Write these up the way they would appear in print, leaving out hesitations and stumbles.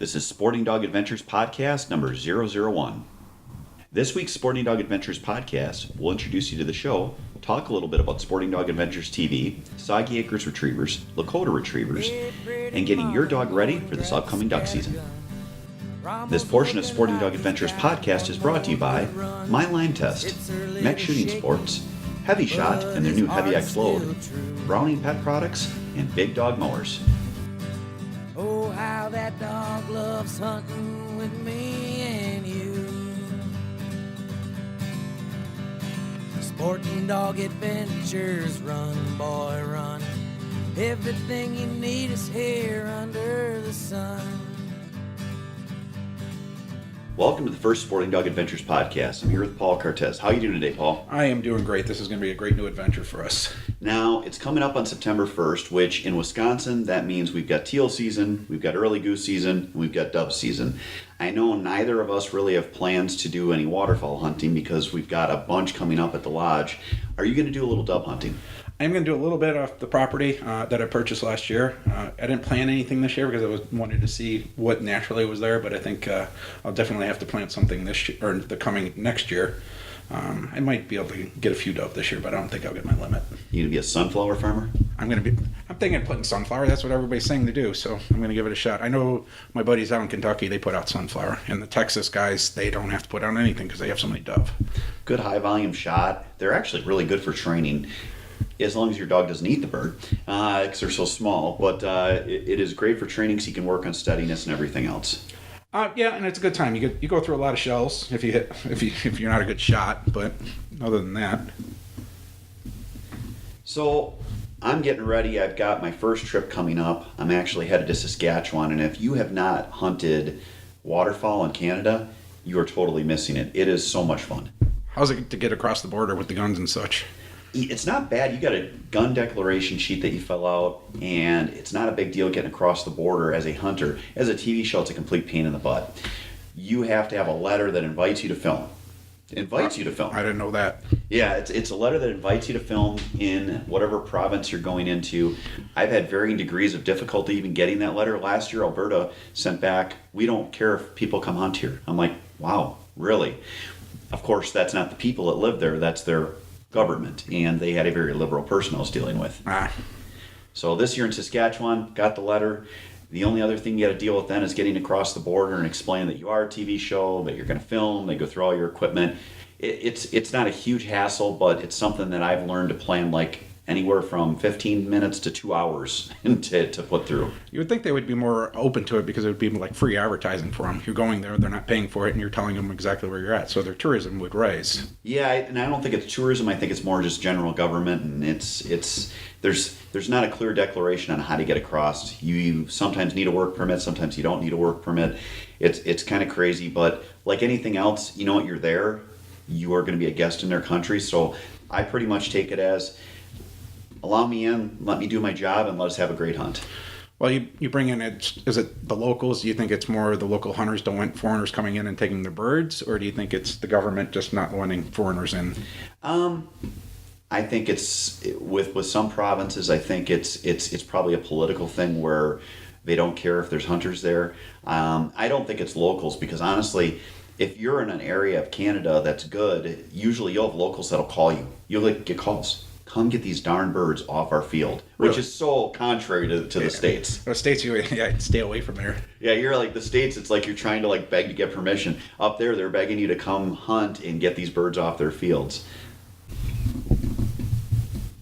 This is Sporting Dog Adventures Podcast number 001. This week's Sporting Dog Adventures Podcast will introduce you to the show, talk a little bit about Sporting Dog Adventures TV, Soggy Acres Retrievers, Lakota Retrievers, and getting your dog ready for this upcoming duck season. This portion of Sporting Dog Adventures Podcast is brought to you by My Line Test, Mech Shooting Sports, Heavy Shot and their new Heavy X Load, Browning Pet Products, and Big Dog Mowers. Oh, how that dog loves hunting with me and you. Sporting Dog Adventures, run, boy, run. Everything you need is here under the sun. Welcome to the first Sporting Dog Adventures Podcast. I'm here with Paul Kartes. How are you doing today, Paul? I am doing great. This is going to be a great new adventure for us. Now, it's coming up on September 1st, which in Wisconsin, that means we've got teal season, we've got early goose season, and we've got dove season. I know neither of us really have plans to do any waterfowl hunting because we've got a bunch coming up at the lodge. Are you going to do a little dove hunting? I'm going to do a little bit off the property that I purchased last year. I didn't plant anything this year because I wanted to see what naturally was there, but I think I'll definitely have to plant something this year, or the coming next year. I might be able to get a few dove this year, but I don't think I'll get my limit. You going to be a sunflower farmer? I'm thinking of putting sunflower. That's what everybody's saying to do, so I'm going to give it a shot. I know my buddies out in Kentucky, they put out sunflower, and the Texas guys, they don't have to put out anything because they have so many dove. Good high volume shot. They're actually really good for training, as long as your dog doesn't eat the bird, because they're so small. But it is great for training, so you can work on steadiness and everything else. Yeah, and it's a good time. You go through a lot of shells if you're not a good shot, but other than that. So I'm getting ready. I've got my first trip coming up. I'm actually headed to Saskatchewan, and if you have not hunted waterfowl in Canada, you are totally missing it. It is so much fun. How's it to get across the border with the guns and such? It's not bad. You got a gun declaration sheet that you fill out, and it's not a big deal getting across the border as a hunter. As a TV show, it's a complete pain in the butt. You have to have a letter that invites you to film. I didn't know that. Yeah, it's a letter that invites you to film in whatever province you're going into. I've had varying degrees of difficulty even getting that letter. Last year, Alberta sent back, "We don't care if people come hunt here." I'm like, wow, really? Of course, that's not the people that live there. That's their government, and they had a very liberal person I was dealing with. So this year in Saskatchewan, got the letter. The only other thing you got to deal with then is getting across the border and explain that you are a TV show, that you're going to film, they go through all your equipment. It's not a huge hassle, but it's something that I've learned to plan like anywhere from 15 minutes to 2 hours to put through. You would think they would be more open to it because it would be like free advertising for them. You're going there, they're not paying for it, and you're telling them exactly where you're at. So their tourism would rise. Yeah, and I don't think it's tourism. I think it's more just general government, and there's not a clear declaration on how to get across. You sometimes need a work permit, sometimes you don't need a work permit. It's kind of crazy, but like anything else, you know what, you're there, you are going to be a guest in their country, so I pretty much take it as, allow me in, let me do my job, and let us have a great hunt. Well, you bring in, is it the locals? Do you think it's more the local hunters don't want foreigners coming in and taking their birds, or do you think it's the government just not wanting foreigners in? I think it's, with some provinces, I think it's probably a political thing where they don't care if there's hunters there. I don't think it's locals, because honestly, if you're in an area of Canada that's good, usually you'll have locals that'll call you. You'll get calls. Come get these darn birds off our field, which is so contrary to the States. The States, stay away from there. Yeah, you're like the States, it's like you're trying to like beg to get permission. Up there, they're begging you to come hunt and get these birds off their fields.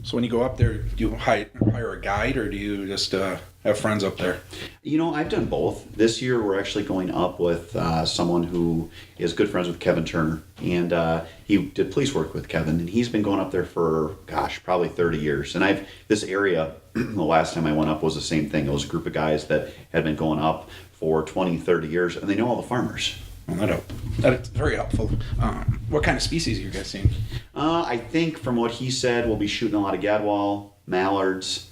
So when you go up there, do you hire a guide, or do you just have friends up there? You know, I've done both. This year we're actually going up with someone who is good friends with Kevin Turner, and he did police work with Kevin, and he's been going up there for, probably 30 years. And this area, the last time I went up was the same thing. It was a group of guys that had been going up for 20, 30 years, and they know all the farmers. Well, that's very helpful. What kind of species are you guys seeing? I think from what he said, we'll be shooting a lot of gadwall, mallards,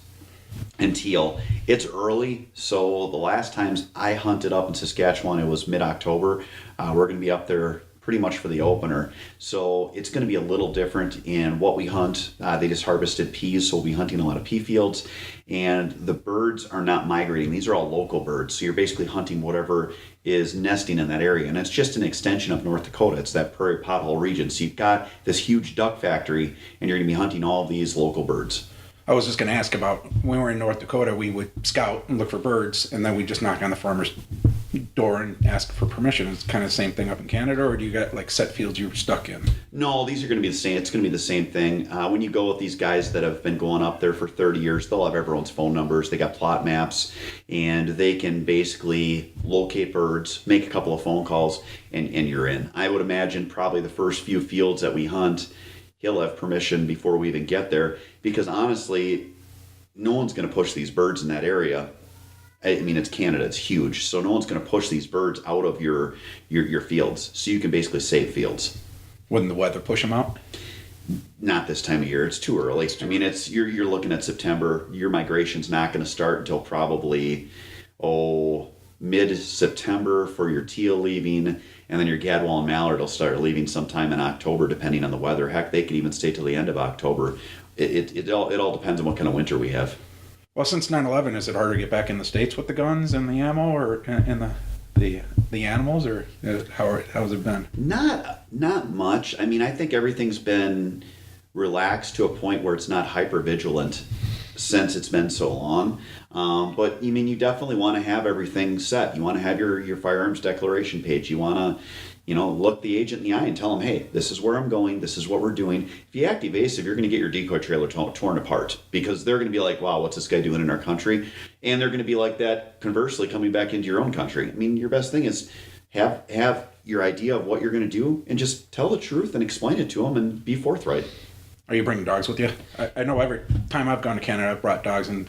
and teal. It's early, so the last times I hunted up in Saskatchewan, it was mid-October. We're going to be up there pretty much for the opener. So it's going to be a little different in what we hunt. They just harvested peas, so we'll be hunting a lot of pea fields. And the birds are not migrating. These are all local birds. So you're basically hunting whatever is nesting in that area. And it's just an extension of North Dakota. It's that prairie pothole region. So you've got this huge duck factory, and you're going to be hunting all these local birds. I was just going to ask about when we were in North Dakota, we would scout and look for birds, and then we just knock on the farmer's door and ask for permission. It's kind of the same thing up in Canada, or do you got like set fields you're stuck in? No, these are going to be the same. It's going to be the same thing. When you go with these guys that have been going up there for 30 years, they'll have everyone's phone numbers. They got plot maps, and they can basically locate birds, make a couple of phone calls, and you're in. I would imagine probably the first few fields that we hunt, he'll have permission before we even get there, because honestly, no one's going to push these birds in that area. I mean, it's Canada, it's huge, so no one's going to push these birds out of your fields, so you can basically save fields. Wouldn't the weather push them out? Not this time of year. It's too early. I mean, you're looking at September. Your migration's not going to start until probably mid-September for your teal leaving, and then your gadwall and mallard will start leaving sometime in October, depending on the weather. Heck, they could even stay till the end of October. It all depends on what kind of winter we have. Well, since 9/11, is it harder to get back in the States with the guns and the ammo, or and the animals, or how's it been? Not much. I mean, I think everything's been relaxed to a point where it's not hyper vigilant since it's been so long. But I mean, you definitely want to have everything set. You want to have your firearms declaration page. You want to, look the agent in the eye and tell them, hey, this is where I'm going. This is what we're doing. If you act evasive, you're going to get your decoy trailer torn apart, because they're going to be like, wow, what's this guy doing in our country? And they're going to be like that, conversely, coming back into your own country. I mean, your best thing is have your idea of what you're going to do and just tell the truth and explain it to them and be forthright. Are you bringing dogs with you? I know every time I've gone to Canada, I've brought dogs, and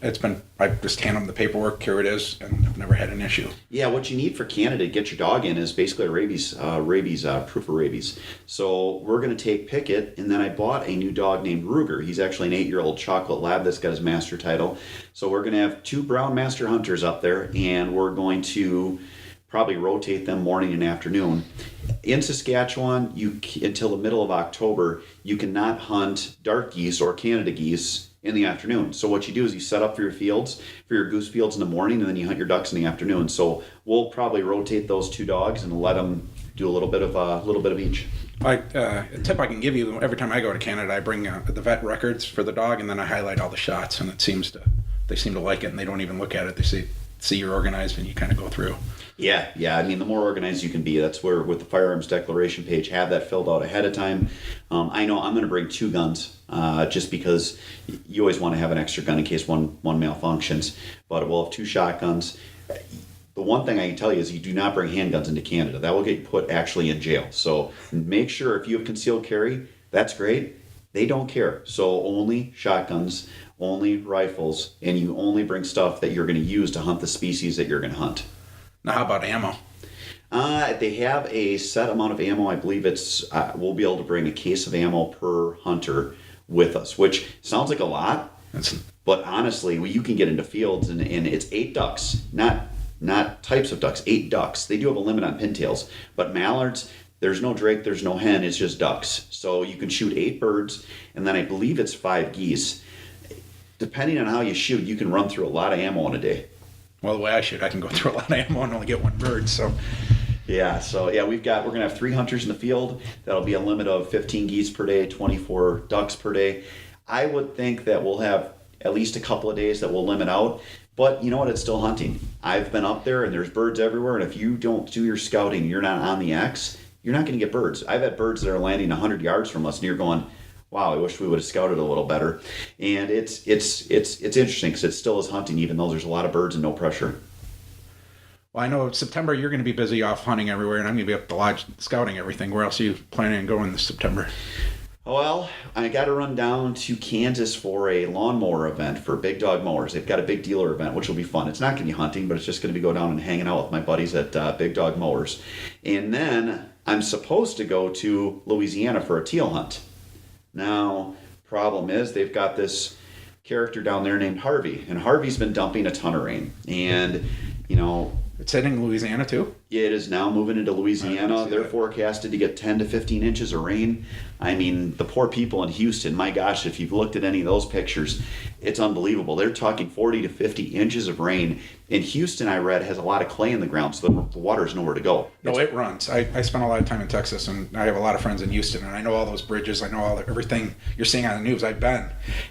I just hand them the paperwork, here it is, and I've never had an issue. Yeah, what you need for Canada to get your dog in is basically a rabies, proof of rabies. So we're going to take Pickett, and then I bought a new dog named Ruger. He's actually an 8-year-old chocolate lab that's got his master title. So we're going to have 2 brown master hunters up there, and we're going to probably rotate them morning and afternoon. In Saskatchewan, until the middle of October, you cannot hunt dark geese or Canada geese in the afternoon. So what you do is you set up for your fields, for your goose fields in the morning, and then you hunt your ducks in the afternoon. So we'll probably rotate those 2 dogs and let them do a little bit of each. A tip I can give you: every time I go to Canada, I bring the vet records for the dog, and then I highlight all the shots, and they seem to like it, and they don't even look at it. They see you're organized, and you kind of go through. Yeah. I mean, the more organized you can be, that's where with the firearms declaration page, have that filled out ahead of time. I know I'm going to bring 2 guns, just because you always want to have an extra gun in case one malfunctions. But we'll have 2 shotguns. The one thing I can tell you is you do not bring handguns into Canada. That will get you put actually in jail. So make sure if you have concealed carry, that's great. They don't care. So only shotguns, only rifles, and you only bring stuff that you're going to use to hunt the species that you're going to hunt. Now, how about ammo? They have a set amount of ammo. I believe we'll be able to bring a case of ammo per hunter with us, which sounds like a lot. But honestly, you can get into fields and it's 8 ducks, not types of ducks, 8 ducks. They do have a limit on pintails, but mallards, there's no drake, there's no hen, it's just ducks. So you can shoot 8 birds, and then I believe it's 5 geese. Depending on how you shoot, you can run through a lot of ammo in a day. Well, the way I shoot, I can go through a lot of ammo and only get 1 bird. So we're gonna have 3 hunters in the field. That'll be a limit of 15 geese per day, 24 ducks per day. I would think that we'll have at least a couple of days that we'll limit out. But you know what? It's still hunting. I've been up there and there's birds everywhere. And if you don't do your scouting, you're not on the X, you're not going to get birds. I've had birds that are landing 100 yards from us, and you're going, wow, I wish we would have scouted a little better. And it's interesting because it still is hunting, even though there's a lot of birds and no pressure. Well, I know September you're going to be busy off hunting everywhere, and I'm going to be up at the lodge scouting everything. Where else are you planning on going this September? Well, I got to run down to Kansas for a lawnmower event for Big Dog Mowers. They've got a big dealer event, which will be fun. It's not going to be hunting, but it's just going to be go down and hanging out with my buddies at Big Dog Mowers. And then I'm supposed to go to Louisiana for a teal hunt. Now, problem is they've got this character down there named Harvey, and Harvey's been dumping a ton of rain. And, It's heading Louisiana too? It is now moving into I Louisiana. didn't see They're that. forecasted to get 10 to 15 inches of rain. I mean, the poor people in Houston, my gosh, if you've looked at any of those pictures, it's unbelievable. They're talking 40 to 50 inches of rain. And Houston, I read, has a lot of clay in the ground, so the water's nowhere to go. No, it runs. I spent a lot of time in Texas, and I have a lot of friends in Houston, and I know all those bridges. I know everything you're seeing on the news. I've been,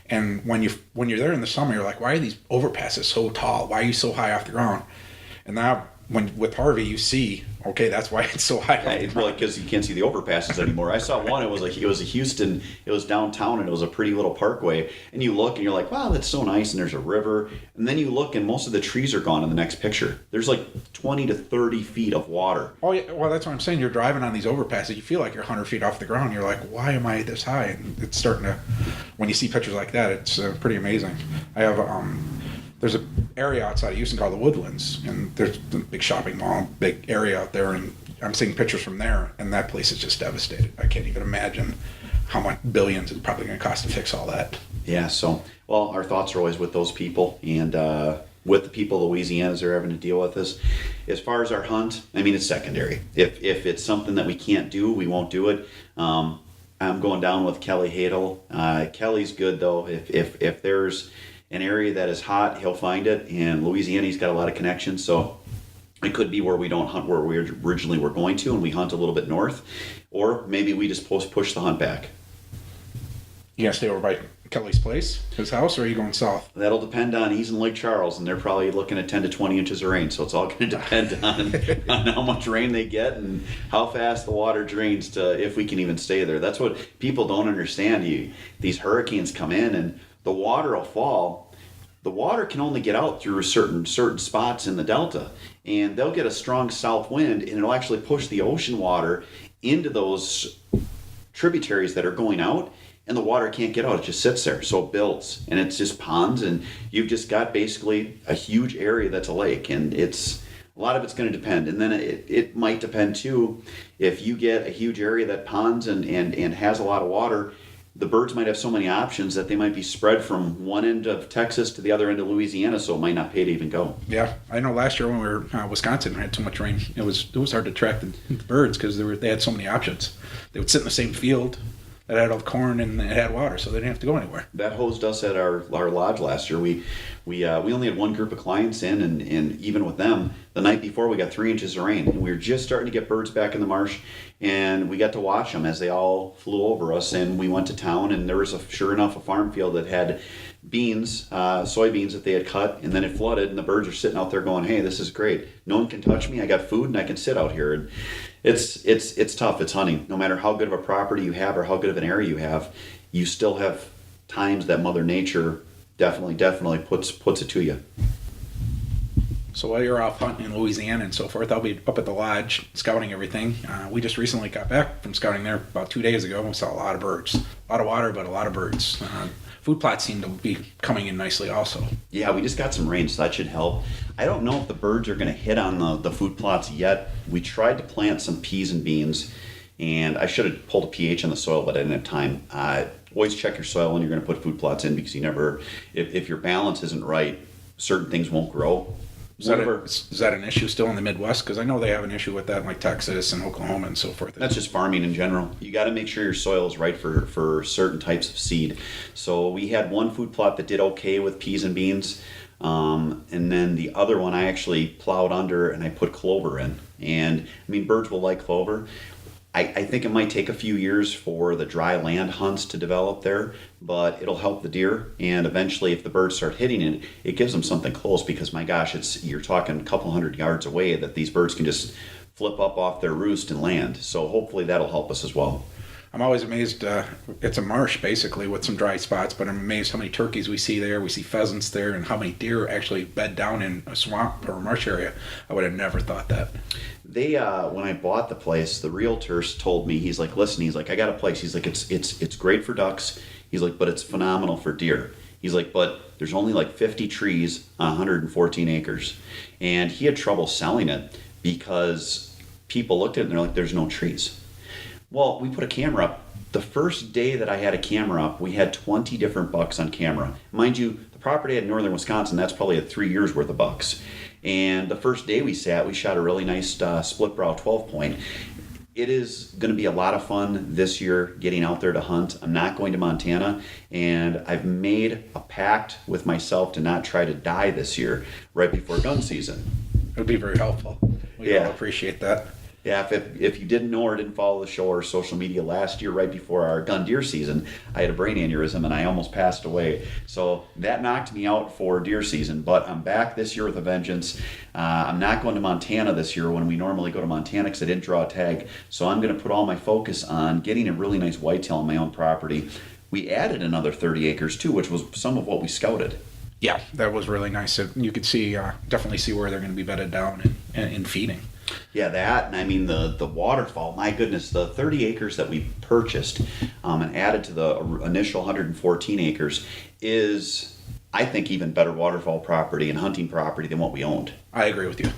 and when you're there in the summer, you're like, why are these overpasses so tall? Why are you so high off the ground? And now, with Harvey, you see, okay, that's why it's so high. Well, because you can't see the overpasses anymore. I saw one. It was a Houston. It was downtown, and it was a pretty little parkway. And you look, and you're like, wow, that's so nice. And there's a river. And then you look, and most of the trees are gone in the next picture. There's like 20 to 30 feet of water. Oh yeah, well that's what I'm saying. You're driving on these overpasses. You feel like you're 100 feet off the ground. You're like, why am I this high? And it's starting to. When you see pictures like that, it's pretty amazing. I have there's an area outside of Houston called the Woodlands, and there's a big shopping mall, big area out there, and I'm seeing pictures from there, and that place is just devastated. I can't even imagine how much billions it's probably going to cost to fix all that. Yeah, so, well, our thoughts are always with those people, and with the people of Louisiana are having to deal with this. As far as our hunt, I mean, it's secondary. If it's something that we can't do, we won't do it. I'm going down with Kelly Hadel. Kelly's good, though. If there's an area that is hot, he'll find it. And Louisiana, he's got a lot of connections, so it could be where we don't hunt where we originally were going to, and we hunt a little bit north, or maybe we just push the hunt back. You gonna stay over by Kelly's place, his house, or are you going south? That'll depend on, he's in Lake Charles, and they're probably looking at 10 to 20 inches of rain, so it's all going to depend on how much rain they get and how fast the water drains to if we can even stay there. That's what people don't understand. These hurricanes come in, and the water will fall. The water can only get out through certain spots in the delta, and they'll get a strong south wind, and it'll actually push the ocean water into those tributaries that are going out, and the water can't get out. It just sits there, so it builds, and it's just ponds, and you've just got basically a huge area that's a lake, and it's a lot of it's going to depend. And then it might depend too, if you get a huge area that ponds and has a lot of water, the birds might have so many options that they might be spread from one end of Texas to the other end of Louisiana, so it might not pay to even go. Yeah, I know last year when we were Wisconsin, we had so much rain. It was hard to track the birds because they had so many options. They would sit in the same field that had all the corn and it had water, so they didn't have to go anywhere. That hosed us at our lodge last year. We only had one group of clients in, and even with them, the night before we got 3 inches of rain, and we were just starting to get birds back in the marsh, and we got to watch them as they all flew over us. And we went to town, and there was sure enough a farm field that had beans, soybeans that they had cut, and then it flooded, and the birds are sitting out there going, hey, this is great. No one can touch me. I got food, and I can sit out here. And it's tough. It's hunting. No matter how good of a property you have or how good of an area you have, you still have times that Mother Nature definitely puts it to you. So while you're off hunting in Louisiana and so forth, I'll be up at the lodge scouting everything. We just recently got back from scouting there about 2 days ago. We saw a lot of birds. A lot of water, but a lot of birds. Food plots seem to be coming in nicely also. Yeah, we just got some rain, so that should help. I don't know if the birds are going to hit on the food plots yet. We tried to plant some peas and beans, and I should have pulled a pH on the soil, but I didn't have time. Always check your soil when you're going to put food plots in, because you never, if your balance isn't right, certain things won't grow. Is that an issue still in the Midwest? Because I know they have an issue with that in like Texas and Oklahoma and so forth. That's just farming in general. You got to make sure your soil is right for certain types of seed. So we had one food plot that did okay with peas and beans, and then the other one I actually plowed under and I put clover in. And I mean, birds will like clover. I think it might take a few years for the dry land hunts to develop there, but it'll help the deer. And eventually, if the birds start hitting it, it gives them something close, because my gosh, you're talking a couple 100 yards away that these birds can just flip up off their roost and land. So hopefully that'll help us as well. I'm always amazed. It's a marsh basically with some dry spots, but I'm amazed how many turkeys we see there. We see pheasants there, and how many deer actually bed down in a swamp or a marsh area. I would have never thought that. They when I bought the place, the realtors told me, he's like, listen, he's like, I got a place. He's like, it's great for ducks. He's like, but it's phenomenal for deer. He's like, but there's only like 50 trees on 114 acres. And he had trouble selling it because people looked at it and they're like, there's no trees. Well, we put a camera up. The first day that I had a camera up, we had 20 different bucks on camera. Mind you, the property in northern Wisconsin, that's probably 3 years worth of bucks. And the first day we sat, we shot a really nice split brow 12 point. It is going to be a lot of fun this year getting out there to hunt. I'm not going to Montana, and I've made a pact with myself to not try to die this year right before gun season. It would be very helpful. We all appreciate that. Yeah, if you didn't know or didn't follow the show or social media last year, right before our gun deer season, I had a brain aneurysm and I almost passed away. So that knocked me out for deer season, but I'm back this year with a vengeance. I'm not going to Montana this year when we normally go to Montana because I didn't draw a tag. So I'm going to put all my focus on getting a really nice whitetail on my own property. We added another 30 acres too, which was some of what we scouted. Yeah, that was really nice. You could see, definitely see where they're going to be bedded down and feeding. Yeah, that, and I mean the waterfowl, my goodness, the 30 acres that we purchased and added to the initial 114 acres is, I think, even better waterfowl property and hunting property than what we owned. I agree with you.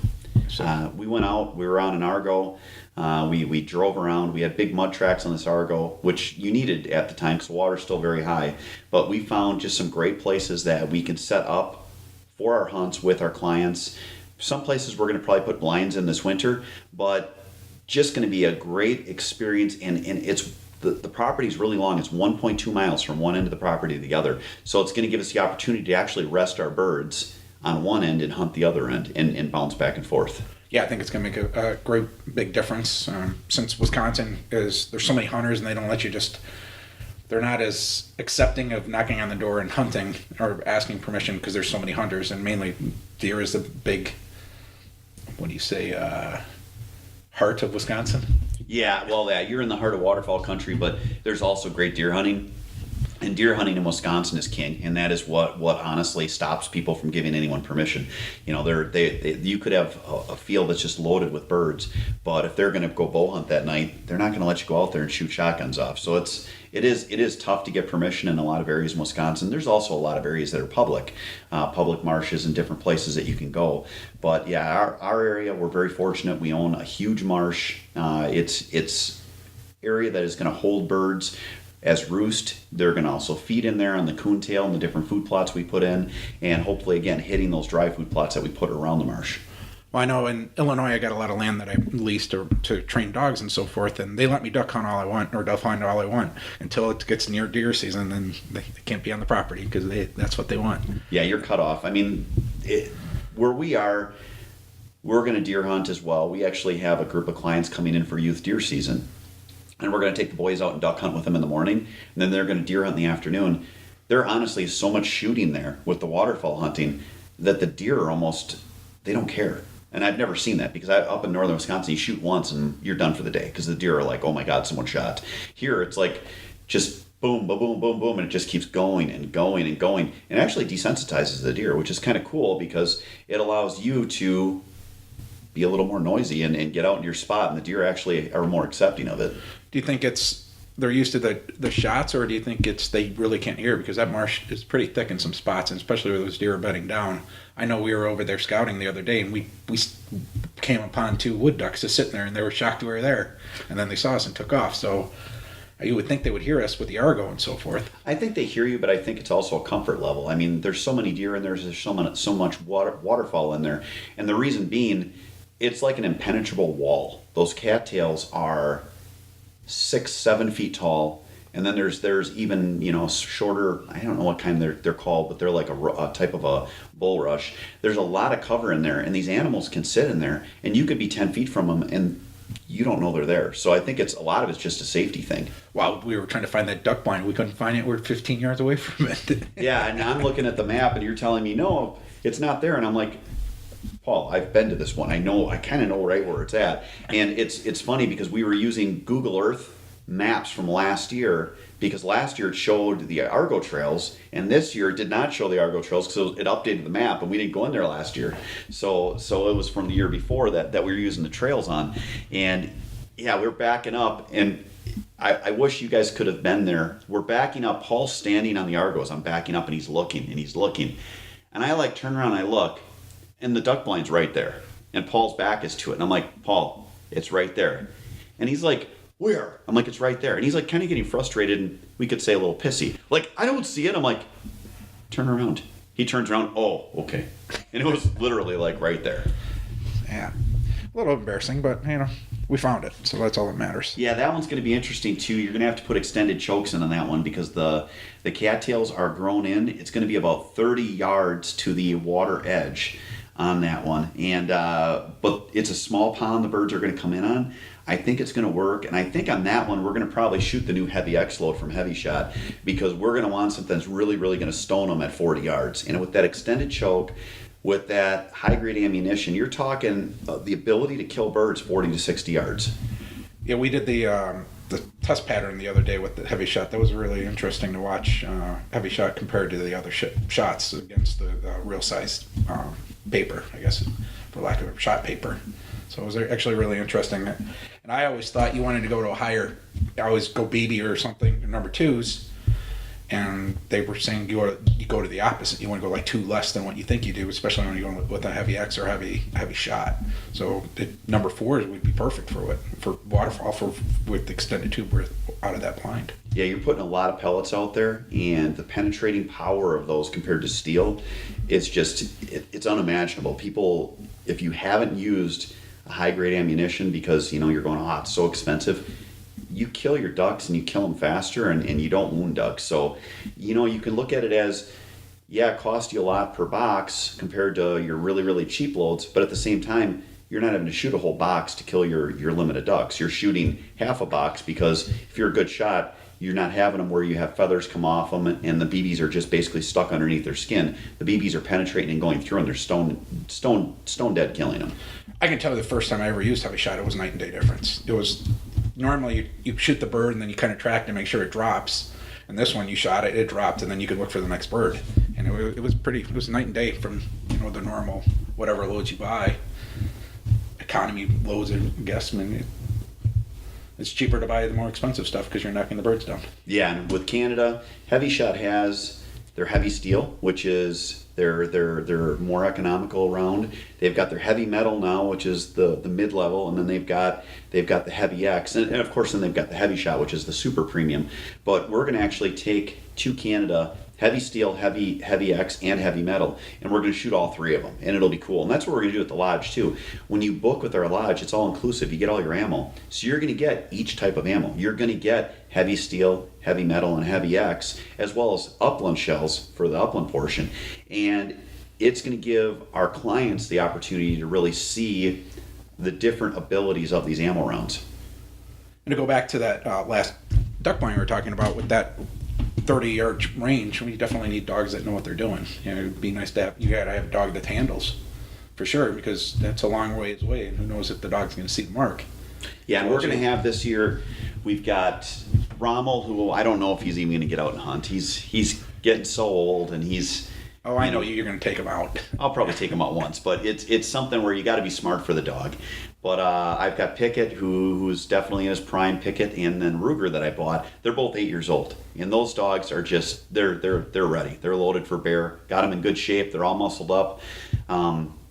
So. We went out, we were on an Argo, we drove around, we had big mud tracks on this Argo, which you needed at the time because the water's still very high, but we found just some great places that we can set up for our hunts with our clients. Some places we're going to probably put blinds in this winter, but just going to be a great experience. And it's the property is really long. It's 1.2 miles from one end of the property to the other. So it's going to give us the opportunity to actually rest our birds on one end and hunt the other end and bounce back and forth. Yeah, I think it's going to make a great big difference. Since Wisconsin there's so many hunters and they don't let you they're not as accepting of knocking on the door and hunting or asking permission because there's so many hunters, and mainly deer is the big, heart of Wisconsin? Yeah, well, you're in the heart of waterfowl country, but there's also great deer hunting. And deer hunting in Wisconsin is king, and that is what honestly stops people from giving anyone permission. You know, you could have a field that's just loaded with birds, but if they're going to go bow hunt that night, they're not going to let you go out there and shoot shotguns off. So it is tough to get permission in a lot of areas in Wisconsin. There's also a lot of areas that are public marshes and different places that you can go. But yeah, our area, we're very fortunate. We own a huge marsh. It's area that is going to hold birds as roost. They're going to also feed in there on the coontail and the different food plots we put in, and hopefully again hitting those dry food plots that we put around the marsh. Well, I know in Illinois I got a lot of land that I leased to train dogs and so forth, and they let me duck hunt all I want or duck hunt all I want until it gets near deer season. Then they can't be on the property because that's what they want. Yeah, you're cut off. I mean, where we are, we're going to deer hunt as well. We actually have a group of clients coming in for youth deer season. And we're going to take the boys out and duck hunt with them in the morning, and then they're going to deer hunt in the afternoon. There honestly is so much shooting there with the waterfowl hunting that the deer are almost, they don't care. And I've never seen that because up in northern Wisconsin, you shoot once and you're done for the day because the deer are like, oh my God, someone shot. Here, it's like just boom, boom, boom, boom, boom, and it just keeps going and going and going. And actually desensitizes the deer, which is kind of cool because it allows you to be a little more noisy and get out in your spot, and the deer actually are more accepting of it. Do you think they're used to the shots, or do you think they really can't hear? Because that marsh is pretty thick in some spots, and especially where those deer are bedding down. I know we were over there scouting the other day, and we came upon 2 wood ducks just sitting there, and they were shocked we were there. And then they saw us and took off. So you would think they would hear us with the Argo and so forth. I think they hear you, but I think it's also a comfort level. I mean, there's so many deer in there, there's so much waterfowl in there. And the reason being, it's like an impenetrable wall. Those cattails are 6-7 feet tall, and then there's even shorter. I don't know what kind they're called, but they're like a type of a bulrush. There's a lot of cover in there, and these animals can sit in there, and you could be 10 feet from them, and you don't know they're there. So I think a lot of it's just a safety thing. Wow, we were trying to find that duck blind. We couldn't find it. We're 15 yards away from it. Yeah, and I'm looking at the map, and you're telling me no, it's not there, and I'm like, Paul, I've been to this one. I kind of know right where it's at. And it's funny because we were using Google Earth maps from last year, because last year it showed the Argo trails, and this year it did not show the Argo trails because it updated the map, and we didn't go in there last year. So it was from the year before that we were using the trails on. And yeah, we're backing up, and I wish you guys could have been there. We're backing up. Paul's standing on the Argos. I'm backing up, and he's looking. And I turn around and I look, and the duck blind's right there. And Paul's back is to it. And I'm like, Paul, it's right there. And he's like, where? I'm like, it's right there. And he's like kind of getting frustrated, and we could say a little pissy. Like, I don't see it. I'm like, turn around. He turns around, oh, okay. And it was literally like right there. Yeah. A little embarrassing, but, we found it, so that's all that matters. Yeah, that one's going to be interesting, too. You're going to have to put extended chokes in on that one because the cattails are grown in. It's going to be about 30 yards to the water edge on that one. And but it's a small pond the birds are going to come in on. I think it's going to work, and I think on that one we're going to probably shoot the new Heavy X load from Heavy Shot because we're going to want something that's really, really going to stone them at 40 yards. And with that extended choke, with that high-grade ammunition, you're talking the ability to kill birds 40 to 60 yards. Yeah, we did the test pattern the other day with the Heavy Shot. That was really interesting to watch Heavy Shot compared to the other shots against the real-sized paper, I guess, for lack of a shot paper. So it was actually really interesting. And I always thought you wanted to go to a higher, I always go BB or something, number 2s. And they were saying you go to the opposite. You want to go like 2 less than what you think you do, especially when you're going with a Heavy X or heavy shot. So number 4s would be perfect for waterfowl with extended tube out of that blind. Yeah, you're putting a lot of pellets out there, and the penetrating power of those compared to steel, it's unimaginable. People, if you haven't used a high-grade ammunition because you're going, it's so expensive, you kill your ducks and you kill them faster and you don't wound ducks. So, you can look at it as, it costs you a lot per box compared to your really, really cheap loads, but at the same time, you're not having to shoot a whole box to kill your limited ducks. You're shooting half a box because if you're a good shot, you're not having them where you have feathers come off them and the BBs are just basically stuck underneath their skin. The BBs are penetrating and going through and they're stone dead killing them. I can tell you the first time I ever used Heavy Shot, it was night and day difference. It was normally you shoot the bird and then you kind of track to make sure it drops. And this one you shot it, it dropped, and then you could look for the next bird. And it was night and day from the normal whatever loads you buy. Economy loads, I guess. It's cheaper to buy the more expensive stuff because you're knocking the birds down. Yeah, and with Canada, Heavy Shot has their heavy steel, which is they're more economical round. They've got their heavy metal now, which is the mid-level, and then they've got the Heavy X, and of course then they've got the Heavy Shot, which is the super premium. But we're going to actually take to Canada heavy steel, heavy X, and heavy metal, and we're going to shoot all 3 of them, and it'll be cool. And that's what we're going to do at the lodge too. When you book with our lodge, it's all inclusive. You get all your ammo, so you're going to get each type of ammo. You're going to get heavy steel, heavy metal, and heavy X, as well as upland shells for the upland portion. And it's going to give our clients the opportunity to really see the different abilities of these ammo rounds. And to go back to that last duck blind we were talking about with that 30-yard range, we definitely need dogs that know what they're doing. It'd be nice to have, you gotta have a dog that handles, for sure, because that's a long ways away, and who knows if the dog's going to see the mark. Yeah, and we're going to have this year, we've got Rommel, who I don't know if he's even going to get out and hunt. He's getting so old, and he's... Oh, I know you're going to take him out. I'll probably take him out once, but it's something where you got to be smart for the dog. But I've got Pickett, who's definitely in his prime. Pickett, and then Ruger that I bought. They're both 8 years old, and those dogs are just they're ready. They're loaded for bear. Got them in good shape. They're all muscled up.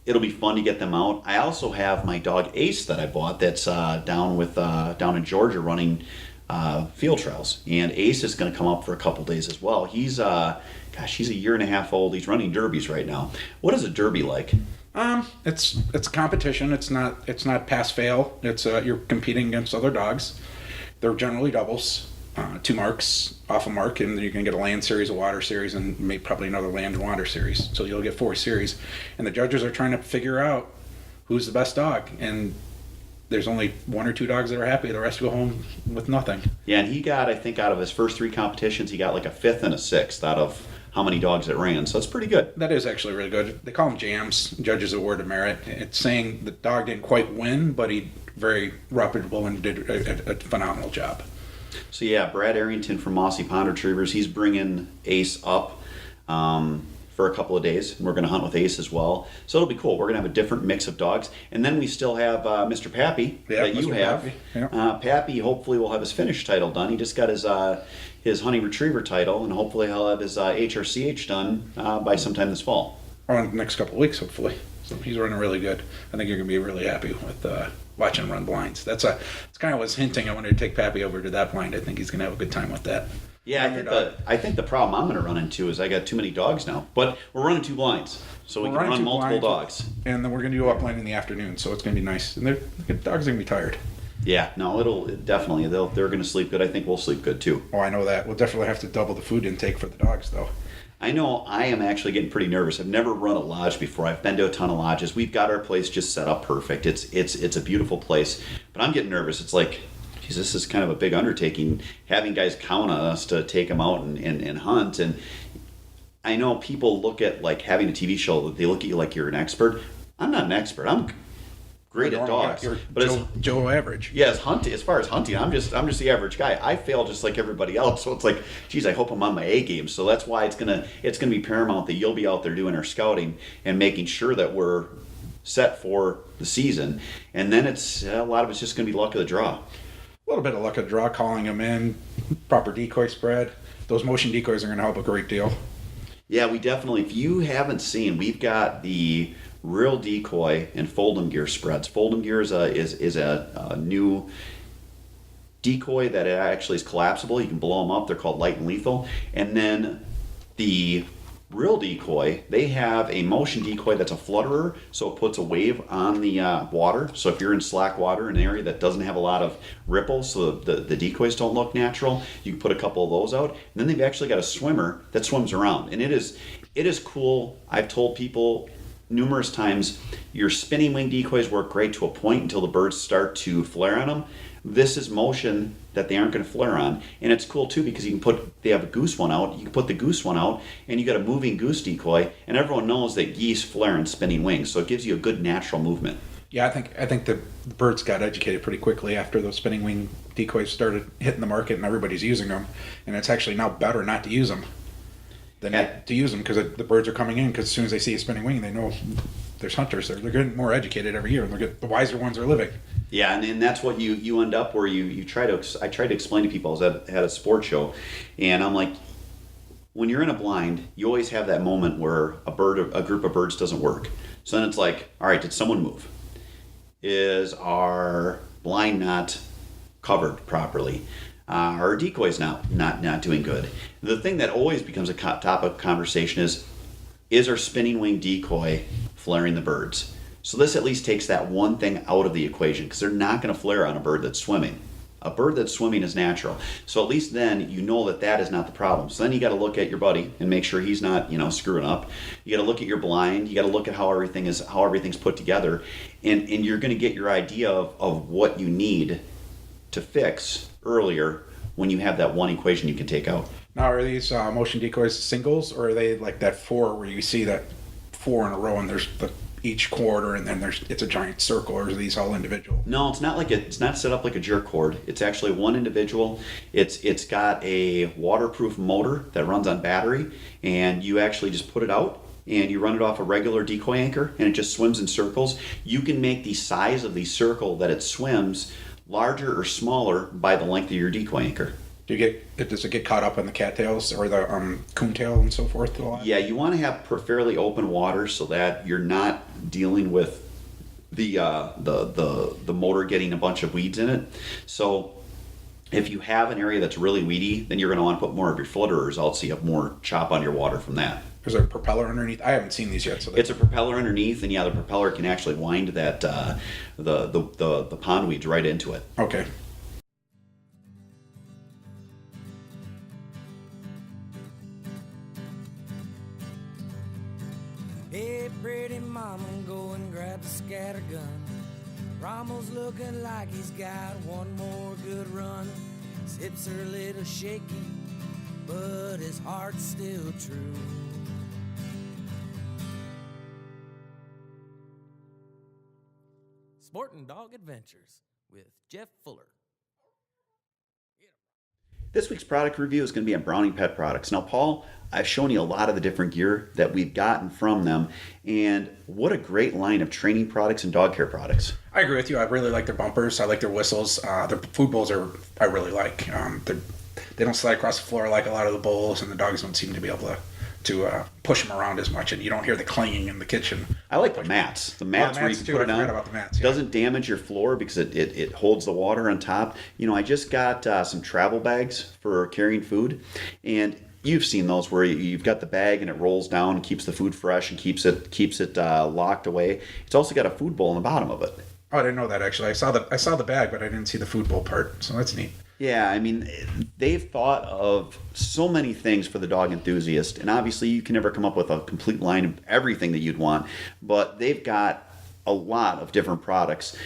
It'll be fun to get them out. I also have my dog Ace that I bought. That's down in Georgia running field trials, and Ace is going to come up for a couple days as well. He's he's a year and a half old. He's running derbies right now. What is a derby like? It's a competition. It's not pass fail. It's you're competing against other dogs. They're generally doubles, 2 marks off a mark, and then you can get a land series, a water series, and maybe probably another land and water series. So you'll get 4 series, and the judges are trying to figure out who's the best dog. And there's only 1 or 2 dogs that are happy. The rest go home with nothing. Yeah, and he got, I think, out of his first 3 competitions, he got like a 5th and a 6th out of how many dogs that ran. So it's pretty good. That is actually really good. They call them jams, Judges Award of Merit. It's saying the dog didn't quite win, but he very reputable and did a phenomenal job. So yeah, Brad Arrington from Mossy Pond Retrievers, he's bringing Ace up for a couple of days. We're going to hunt with Ace as well. So it'll be cool. We're going to have a different mix of dogs. And then we still have Mr. Pappy that you have. Pappy. Yeah. Pappy hopefully will have his finish title done. He just got his hunting retriever title, and hopefully he'll have his HRCH done by sometime this fall. Or in the next couple of weeks, hopefully. So he's running really good. I think you're going to be really happy with watching him run blinds. That's kind of was hinting. I wanted to take Pappy over to that blind. I think he's going to have a good time with that. Yeah, I think the problem I'm going to run into is I got too many dogs now. But we're running 2 blinds, so we can run multiple dogs. And then we're going to do upland in the afternoon, so it's going to be nice. And the dogs are going to be tired. Yeah, no, definitely they're going to sleep good. I think we'll sleep good too. Oh, I know that. We'll definitely have to double the food intake for the dogs, though. I know I am actually getting pretty nervous. I've never run a lodge before. I've been to a ton of lodges. We've got our place just set up perfect. It's a beautiful place, but I'm getting nervous. It's like, geez, this is kind of a big undertaking, having guys count on us to take them out and hunt. And I know people look at like having a TV show, they look at you like you're an expert. I'm not an expert. I'm great at dogs. You're but Joe average. Yeah, as far as hunting, I'm just the average guy. I fail just like everybody else. So it's like, geez, I hope I'm on my A game. So that's why it's gonna be paramount that you'll be out there doing our scouting and making sure that we're set for the season. And then a lot of it's just gonna be luck of the draw. A little bit of luck of the draw, calling them in, proper decoy spread. Those motion decoys are going to help a great deal. Yeah, we definitely, if you haven't seen, we've got the real decoy and fold'em gear spreads. Fold'em gear is a new decoy that actually is collapsible. You can blow them up. They're called light and lethal. And then the real decoy, they have a motion decoy that's a flutterer, so it puts a wave on the water. So if you're in slack water in an area that doesn't have a lot of ripples, so the decoys don't look natural, you can put a couple of those out. And then they've actually got a swimmer that swims around, and it is cool. I've told people numerous times, your spinning wing decoys work great to a point until the birds start to flare on them. This is motion that they aren't going to flare on, and it's cool too because they have a goose one out, you can put the goose one out, and you got a moving goose decoy, and everyone knows that geese flare in spinning wings, so it gives you a good natural movement. Yeah, I think the birds got educated pretty quickly after those spinning wing decoys started hitting the market and everybody's using them, and it's actually now better not to use them than to use them because the birds are coming in, because as soon as they see a spinning wing, they know there's hunters there. They're getting more educated every year, and the wiser ones are living. Yeah, and that's what you end up where I try to explain to people. I was at a sports show, and I'm like, when you're in a blind, you always have that moment where a group of birds doesn't work. So then it's like, all right, did someone move? Is our blind not covered properly? Our decoys not doing good? The thing that always becomes a topic of conversation is our spinning wing decoy flaring the birds? So this at least takes that one thing out of the equation, because they're not going to flare on a bird that's swimming. A bird that's swimming is natural. So at least then you know that is not the problem. So then you got to look at your buddy and make sure he's not, screwing up. You got to look at your blind. You got to look at how everything's put together, and you're going to get your idea of what you need to fix earlier when you have that one equation you can take out. Now, are these motion decoys singles, or are they like that 4 where you see that 4 in a row and there's each quarter and then it's a giant circle, or are these all individual? No, it's not set up like a jerk cord. It's actually one individual. It's got a waterproof motor that runs on battery, and you actually just put it out and you run it off a regular decoy anchor, and it just swims in circles. You can make the size of the circle that it swims larger or smaller by the length of your decoy anchor. Does it get caught up in the cattails or the coontail and so forth a lot? Yeah, you want to have fairly open water so that you're not dealing with the motor getting a bunch of weeds in it. So if you have an area that's really weedy, then you're going to want to put more of your flutterers out so you have more chop on your water from that. Is there a propeller underneath? I haven't seen these yet. So it's a propeller underneath, and yeah, the propeller can actually wind that the pond weeds right into it. Okay. Hey, pretty mama, go and grab the scattergun. Rommel's looking like he's got one more good run. His hips are a little shaky, but his heart's still true. SportingDog Adventures with Jeff Fuller. This week's product review is going to be on Browning Pet Products. Now, Paul, I've shown you a lot of the different gear that we've gotten from them, and what a great line of training products and dog care products. I agree with you. I really like their bumpers. I like their whistles. The food bowls I really like. They don't slide across the floor like a lot of the bowls, and the dogs don't seem to be able to push them around as much, and you don't hear the clanging in the kitchen I like the mats. The mats where you can too. put it I forgot on. about the mats. It Yeah. doesn't damage your floor because it holds the water on top. I just got some travel bags for carrying food, and you've seen those where you've got the bag and it rolls down and keeps the food fresh and keeps it locked away. It's also got a food bowl on the bottom of it. Oh, I didn't know that actually. I saw the bag, but I didn't see the food bowl part. So that's neat. Yeah, I mean, they've thought of so many things for the dog enthusiast, and obviously you can never come up with a complete line of everything that you'd want, but they've got a lot of different products.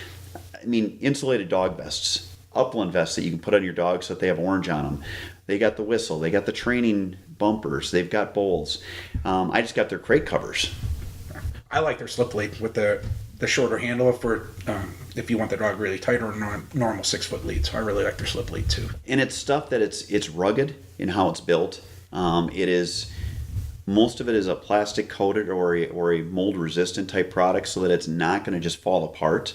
I mean, insulated dog vests, upland vests that you can put on your dog so that they have orange on them. They got the whistle, they got the training bumpers, they've got bowls. I just got their crate covers. I like their slip lead with the shorter handle for if you want the dog really tight or normal 6-foot lead. So I really like their slip lead too. And it's stuff that it's rugged in how it's built. Most of it is a plastic coated or a mold resistant type product so that it's not going to just fall apart.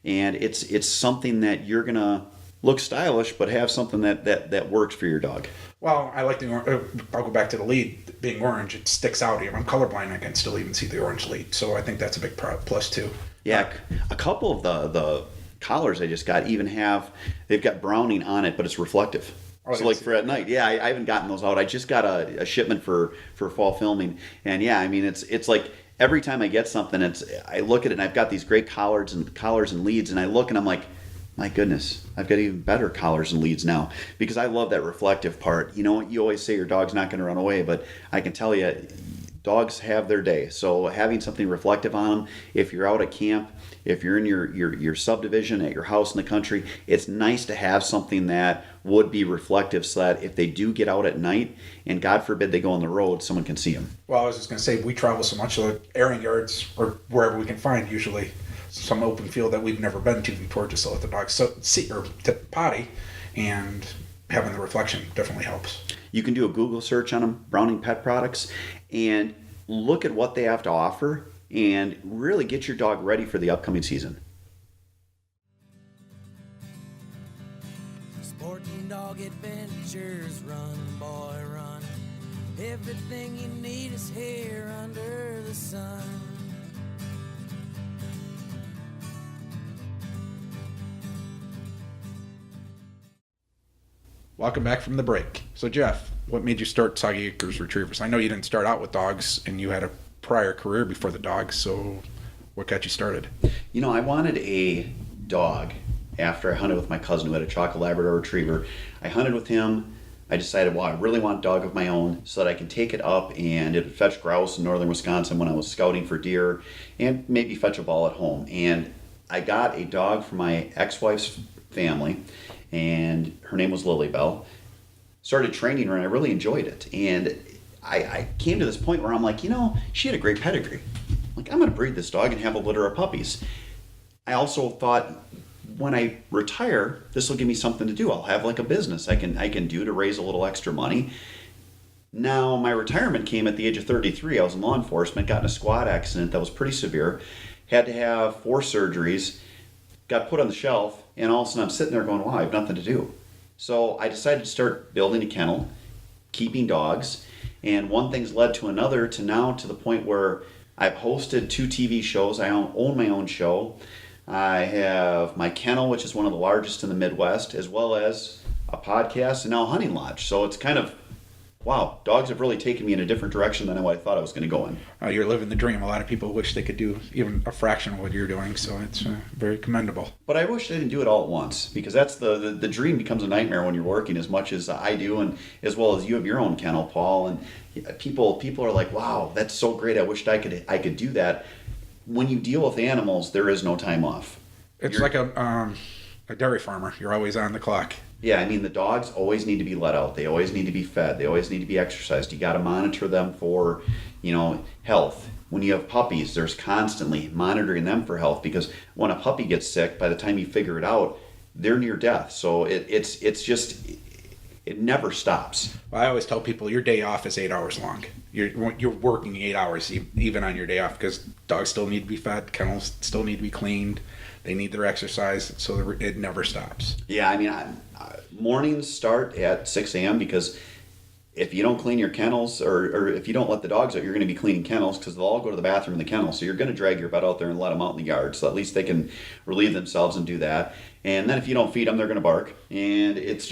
And it's something that you're going to look stylish but have something that works for your dog. Well, I like I'll go back to the lead being orange. It sticks out. If I'm colorblind, I can still even see the orange lead. So I think that's a big plus too. Yeah, a couple of the collars I just got they've got browning on it, but it's reflective. Oh, So like for at night, yeah, I haven't gotten those out. I just got a shipment for fall filming, and yeah, I mean it's like every time I get something, I look at it and I've got these great collars and leads, and I look and I'm like, my goodness, I've got even better collars and leads now because I love that reflective part. You always say your dog's not going to run away, but I can tell you, dogs have their day. So having something reflective on them, if you're out at camp, if you're in your subdivision at your house in the country, it's nice to have something that would be reflective so that if they do get out at night and God forbid they go on the road, someone can see them. Well, I was just going to say, we travel so much, so airing yards or wherever we can find, usually some open field that we've never been to before, just to let the dogs see or to potty, and having the reflection definitely helps. You can do a Google search on them, Browning Pet Products, and look at what they have to offer and really get your dog ready for the upcoming season. SportingDog Adventures, run, boy, run. Everything you need is here under the sun. Welcome back from the break. So Jeff, what made you start Soggy Acres Retrievers? I know you didn't start out with dogs and you had a prior career before the dogs, so what got you started? I wanted a dog after I hunted with my cousin who had a chocolate Labrador Retriever. I hunted with him. I decided, I really want a dog of my own so that I can take it up and it would fetch grouse in northern Wisconsin when I was scouting for deer and maybe fetch a ball at home. And I got a dog from my ex-wife's family, and her name was Lilybell. Started training her and I really enjoyed it. And I came to this point where I'm like, she had a great pedigree. Like, I'm going to breed this dog and have a litter of puppies. I also thought, when I retire, this will give me something to do. I'll have like a business I can do to raise a little extra money. Now, my retirement came at the age of 33. I was in law enforcement, got in a squad accident that was pretty severe, had to have 4 surgeries, got put on the shelf, and all of a sudden I'm sitting there going, I have nothing to do. So I decided to start building a kennel, keeping dogs, and one thing's led to another to now to the point where I've hosted 2 TV shows. I own my own show. I have my kennel, which is one of the largest in the Midwest, as well as a podcast and now a hunting lodge. So it's kind of, wow, dogs have really taken me in a different direction than what I thought I was going to go in. You're living the dream. A lot of people wish they could do even a fraction of what you're doing, so it's very commendable. But I wish they didn't do it all at once, because that's the dream becomes a nightmare when you're working as much as I do, and as well as you have your own kennel, Paul. And people are like, wow, that's so great. I wished I could do that. When you deal with animals, there is no time off. It's like a dairy farmer. You're always on the clock. Yeah, I mean, the dogs always need to be let out. They always need to be fed. They always need to be exercised. You got to monitor them for, health. When you have puppies, there's constantly monitoring them for health, because when a puppy gets sick, by the time you figure it out, they're near death. So it's just, it never stops. Well, I always tell people your day off is 8 hours long. You're working 8 hours even on your day off, because dogs still need to be fed, kennels still need to be cleaned, they need their exercise, so it never stops. Yeah, I mean, mornings start at 6 a.m. because if you don't clean your kennels, or if you don't let the dogs out, you're going to be cleaning kennels, because they'll all go to the bathroom in the kennel. So you're going to drag your pet out there and let them out in the yard, so at least they can relieve themselves and do that. And then if you don't feed them, they're going to bark. And it's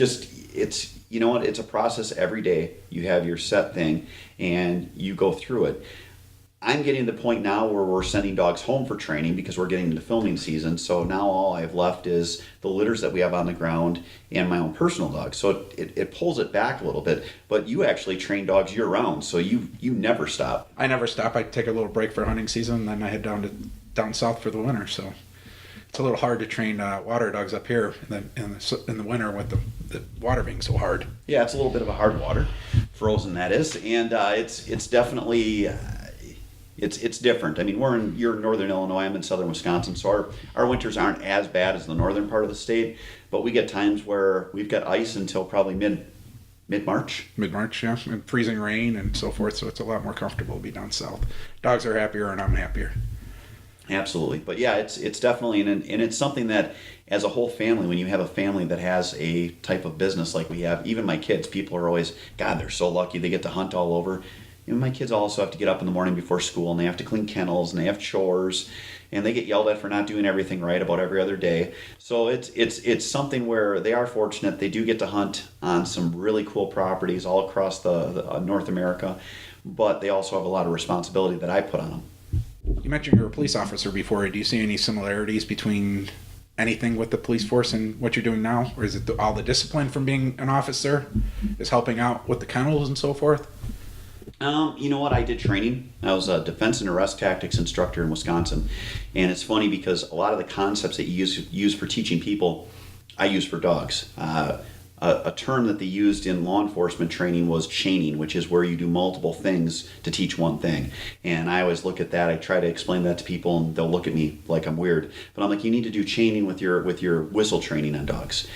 you know what? It's a process every day. You have your set thing, and you go through it. I'm getting to the point now where we're sending dogs home for training because we're getting into filming season. So now all I've left is the litters that we have on the ground and my own personal dogs. So it pulls it back a little bit. But you actually train dogs year round, so you never stop. I never stop. I take a little break for hunting season, then I head down south for the winter. So it's a little hard to train water dogs up here in the winter with the water being so hard. Yeah, it's a little bit of a hard water, frozen that is, and it's definitely. It's different. I mean, you're in northern Illinois, I'm in southern Wisconsin, so our winters aren't as bad as the northern part of the state, but we get times where we've got ice until probably mid-March. Mid-March, yeah, and freezing rain and so forth, so it's a lot more comfortable to be down south. Dogs are happier and I'm happier. Absolutely. But yeah, it's definitely, and it's something that as a whole family, when you have a family that has a type of business like we have, even my kids, people are always, God, they're so lucky, they get to hunt all over. You know, my kids also have to get up in the morning before school, and they have to clean kennels, and they have chores, and they get yelled at for not doing everything right about every other day. So it's something where they are fortunate. They do get to hunt on some really cool properties all across the North America, but they also have a lot of responsibility that I put on them. You mentioned you're a police officer before. Do you see any similarities between anything with the police force and what you're doing now? Or is it all the discipline from being an officer is helping out with the kennels and so forth? You know what? I did training. I was a defense and arrest tactics instructor in Wisconsin. And it's funny because a lot of the concepts that you use for teaching people, I use for dogs. A term that they used in law enforcement training was chaining, which is where you do multiple things to teach one thing. And I always look at that. I try to explain that to people, and they'll look at me like I'm weird. But I'm like, you need to do chaining with your whistle training on dogs.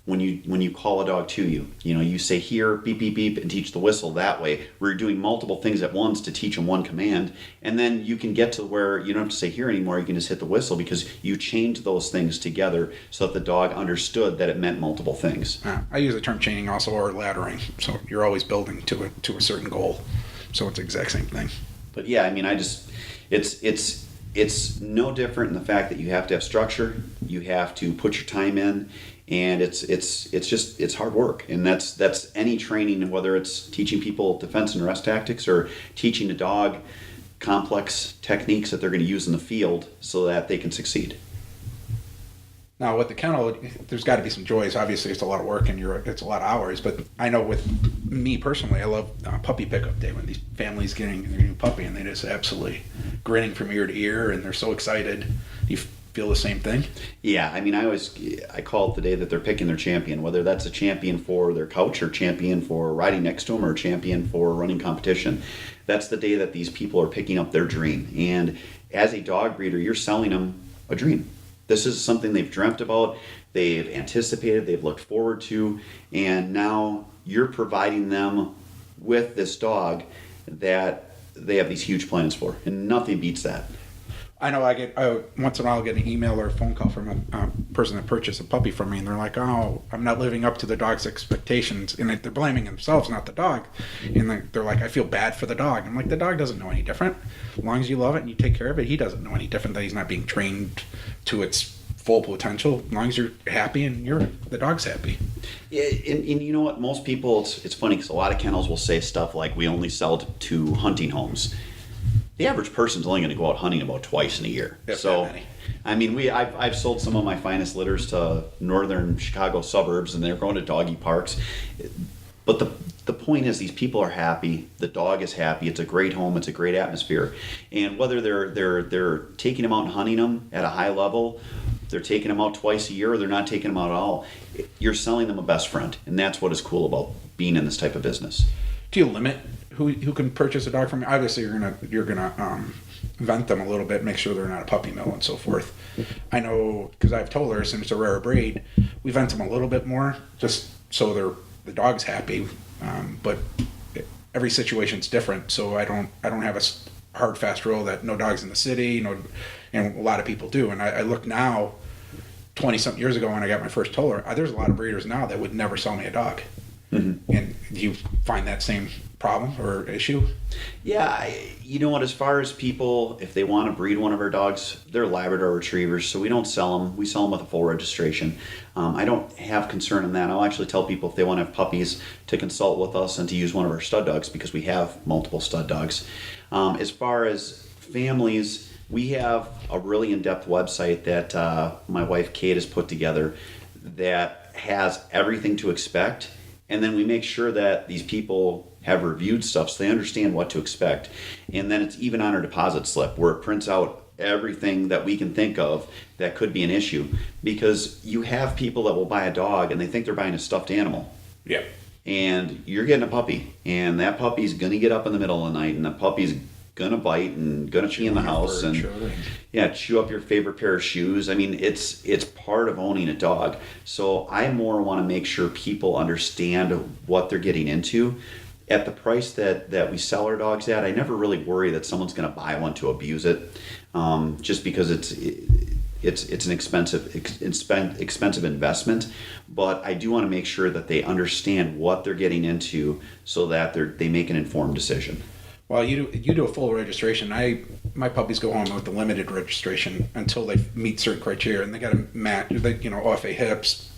When you call a dog to you, you say here, beep, beep, beep, and teach the whistle that way. We're doing multiple things at once to teach them one command, and then you can get to where you don't have to say here anymore. You can just hit the whistle because you chained those things together so that the dog understood that it meant multiple things. I use the term chaining also, or laddering. So you're always building to a certain goal. So it's the exact same thing. But yeah, I mean, it's no different in the fact that you have to have structure. You have to put your time in. And it's hard work, and that's any training, whether it's teaching people defense and arrest tactics or teaching a dog complex techniques that they're going to use in the field so that they can succeed. Now with the kennel, there's got to be some joys. Obviously, it's a lot of work and it's a lot of hours. But I know with me personally, I love puppy pickup day when these families getting their new puppy and they just absolutely grinning from ear to ear and they're so excited. You feel the same thing? Yeah, I mean, I call it the day that they're picking their champion, whether that's a champion for their couch or champion for riding next to them or champion for running competition. That's the day that these people are picking up their dream. And as a dog breeder, you're selling them a dream. This is something they've dreamt about, they've anticipated, they've looked forward to, and now you're providing them with this dog that they have these huge plans for, and nothing beats that. I know once in a while I'll get an email or a phone call from a person that purchased a puppy from me, and they're like, oh, I'm not living up to the dog's expectations, and they're blaming themselves, not the dog. And they're like, I feel bad for the dog. I'm like, the dog doesn't know any different. As long as you love it and you take care of it, he doesn't know any different, that he's not being trained to its full potential. As long as you're happy and the dog's happy. Yeah, and you know what? Most people, it's funny because a lot of kennels will say stuff like, we only sell to hunting homes. The average person's only going to go out hunting about twice in a year. So, I mean, I've sold some of my finest litters to northern Chicago suburbs, and they're going to doggy parks. But the point is, these people are happy. The dog is happy. It's a great home. It's a great atmosphere. And whether they're taking them out and hunting them at a high level, they're taking them out twice a year, or they're not taking them out at all, you're selling them a best friend, and that's what is cool about being in this type of business. Do you limit who can purchase a dog from you? Obviously, you're gonna vent them a little bit, make sure they're not a puppy mill and so forth. I know because I've told her, since it's a rare breed, we vent them a little bit more just so the dog's happy. But every situation's different, so I don't have a hard fast rule that no dogs in the city. And a lot of people do. And I look now, 20 something years ago when I got my first toller, there's a lot of breeders now that would never sell me a dog. Mm-hmm. And Do you find that same problem or issue? Yeah, you know what, as far as people, if they want to breed one of our dogs, they're Labrador Retrievers, so we don't sell them. We sell them with a full registration. I don't have concern in that. I'll actually tell people if they want to have puppies to consult with us and to use one of our stud dogs, because we have multiple stud dogs. As far as families, we have a really in-depth website that my wife Kate has put together that has everything to expect, and then we make sure that these people have reviewed stuff so they understand what to expect. And then it's even on our deposit slip where it prints out everything that we can think of that could be an issue, because you have people that will buy a dog and they think they're buying a stuffed animal. Yeah. And you're getting a puppy, and that puppy's going to get up in the middle of the night, and the puppy's gonna bite and gonna pee in the house and chew up your favorite pair of shoes. I mean, it's part of owning a dog. So I more want to make sure people understand what they're getting into. At the price that we sell our dogs at, I never really worry that someone's gonna buy one to abuse it, just because it's an expensive investment. But I do want to make sure that they understand what they're getting into so that they make an informed decision. Well, you do a full registration. My puppies go home with the limited registration until they meet certain criteria, and they got to match. OFA hips,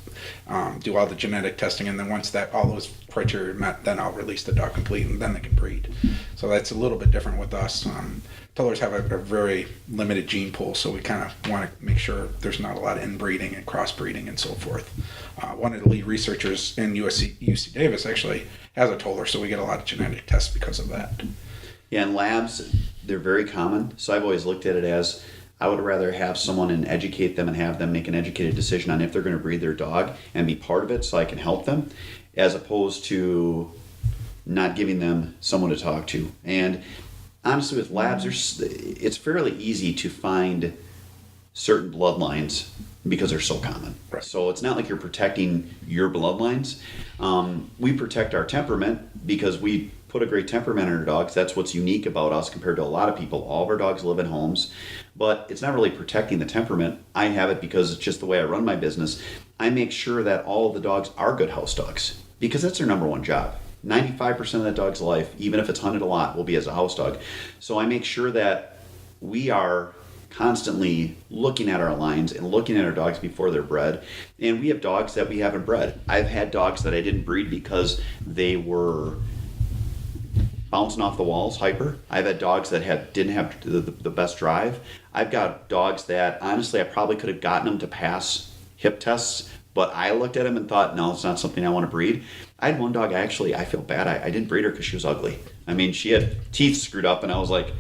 do all the genetic testing, and then once all those criteria are met, then I'll release the dog complete, and then they can breed. So that's a little bit different with us. Tellers have a very limited gene pool, so we kind of want to make sure there's not a lot of inbreeding and crossbreeding and so forth. One of the lead researchers in UC Davis actually has a Toller, so we get a lot of genetic tests because of that. Yeah, and labs, they're very common. So I've always looked at it as I would rather have someone and educate them and have them make an educated decision on if they're going to breed their dog and be part of it so I can help them, as opposed to not giving them someone to talk to. And honestly, with labs, it's fairly easy to find certain bloodlines because they're so common. Right. So it's not like you're protecting your bloodlines. We protect our temperament because we put a great temperament in our dogs. That's what's unique about us compared to a lot of people. All of our dogs live in homes, but it's not really protecting the temperament. I have it because it's just the way I run my business. I make sure that all of the dogs are good house dogs because that's their number one job. 95% of that dog's life, even if it's hunted a lot, will be as a house dog. So I make sure that we are constantly looking at our lines and looking at our dogs before they're bred. And we have dogs that we haven't bred. I've had dogs that I didn't breed because they were bouncing off the walls, hyper. I've had dogs that didn't have the best drive. I've got dogs that, honestly, I probably could have gotten them to pass hip tests, but I looked at them and thought, no, it's not something I want to breed. I had one dog, I feel bad. I didn't breed her because she was ugly. I mean, she had teeth screwed up, and I was like,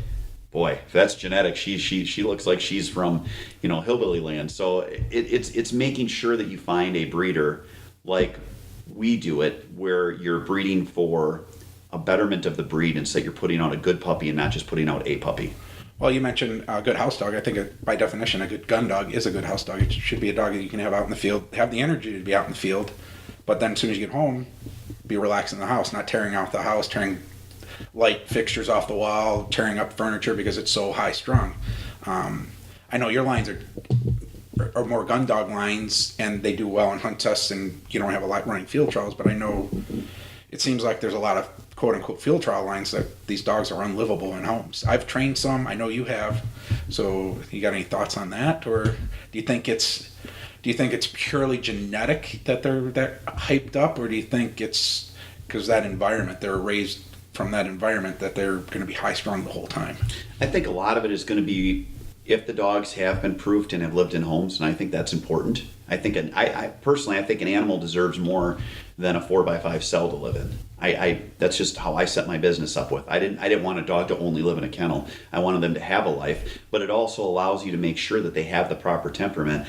boy, if that's genetic, she looks like she's from, hillbilly land. So it's making sure that you find a breeder like we do it, where you're breeding for a betterment of the breed, and so you're putting out a good puppy and not just putting out a puppy. Well, you mentioned a good house dog. I think by definition, a good gun dog is a good house dog. It should be a dog that you can have out in the field, have the energy to be out in the field, but then as soon as you get home, be relaxed in the house, not tearing out the house, tearing light fixtures off the wall, tearing up furniture because it's so high strung. I know your lines are more gun dog lines, and they do well in hunt tests, and you don't have a lot running field trials, but I know it seems like there's a lot of quote-unquote field trial lines that these dogs are unlivable in homes. I've trained some. I know you have. So you got any thoughts on that? Or do you think it's purely genetic that they're that hyped up? Or do you think it's because that environment, they're raised from that environment, that they're going to be high-strung the whole time? I think a lot of it is going to be if the dogs have been proofed and have lived in homes, and I think that's important. I think I personally think an animal deserves more than a 4x5 cell to live in. That's just how I set my business up with. I didn't want a dog to only live in a kennel. I wanted them to have a life, but it also allows you to make sure that they have the proper temperament.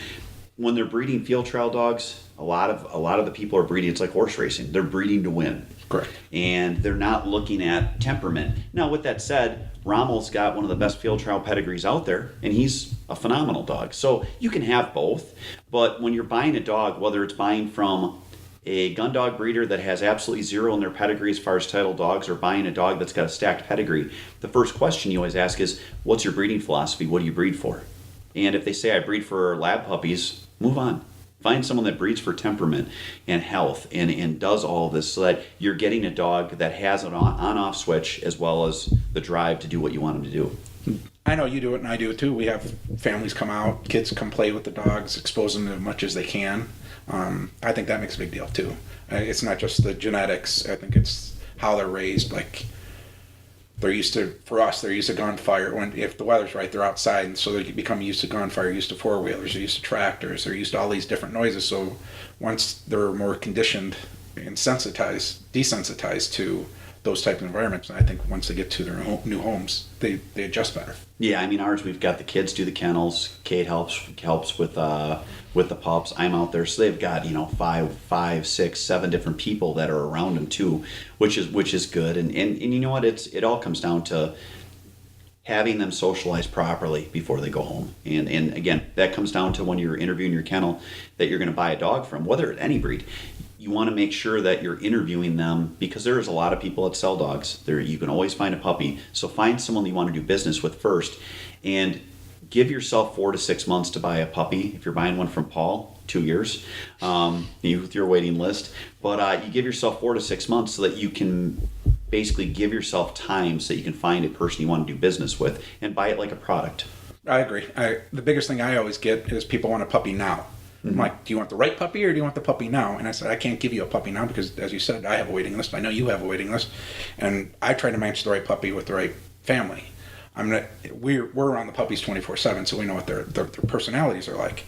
When they're breeding field trial dogs, a lot of the people are breeding. It's like horse racing. They're breeding to win. Correct. And they're not looking at temperament. Now, with that said, Rommel's got one of the best field trial pedigrees out there, and he's a phenomenal dog. So you can have both, but when you're buying a dog, whether it's buying from a gun dog breeder that has absolutely zero in their pedigree as far as title dogs, or buying a dog that's got a stacked pedigree, the first question you always ask is, what's your breeding philosophy? What do you breed for? And if they say I breed for lab puppies, move on. Find someone that breeds for temperament and health and does all of this so that you're getting a dog that has an on-off switch as well as the drive to do what you want them to do. I know you do it and I do it too. We have families come out, kids come play with the dogs, expose them to as much as they can. I think that makes a big deal too. It's not just the genetics. I think it's how they're raised. Like they're used to gunfire. If the weather's right, they're outside, and so they become used to gunfire, used to four-wheelers, they're used to tractors, they're used to all these different noises. So once they're more conditioned and desensitized to those type of environments, I think once they get to their new homes, they adjust better. Yeah, I mean, ours, we've got the kids do the kennels. Kate helps with the pups. I'm out there, so they've got 5, 6, 7 different people that are around them too, which is good. And you know what? It all comes down to having them socialize properly before they go home. And again, that comes down to when you're interviewing your kennel that you're going to buy a dog from, whether it's any breed. You want to make sure that you're interviewing them because there's a lot of people that sell dogs. You can always find a puppy. So find someone you want to do business with first and give yourself 4 to 6 months to buy a puppy. If you're buying one from Paul, 2 years with your waiting list. But you give yourself 4 to 6 months so that you can basically give yourself time so that you can find a person you want to do business with and buy it like a product. I agree. The biggest thing I always get is people want a puppy now. I'm like, do you want the right puppy or do you want the puppy now? And I said, I can't give you a puppy now because, as you said, I have a waiting list. I know you have a waiting list. And I try to match the right puppy with the right family. We're on the puppies 24/7, so we know what their personalities are like.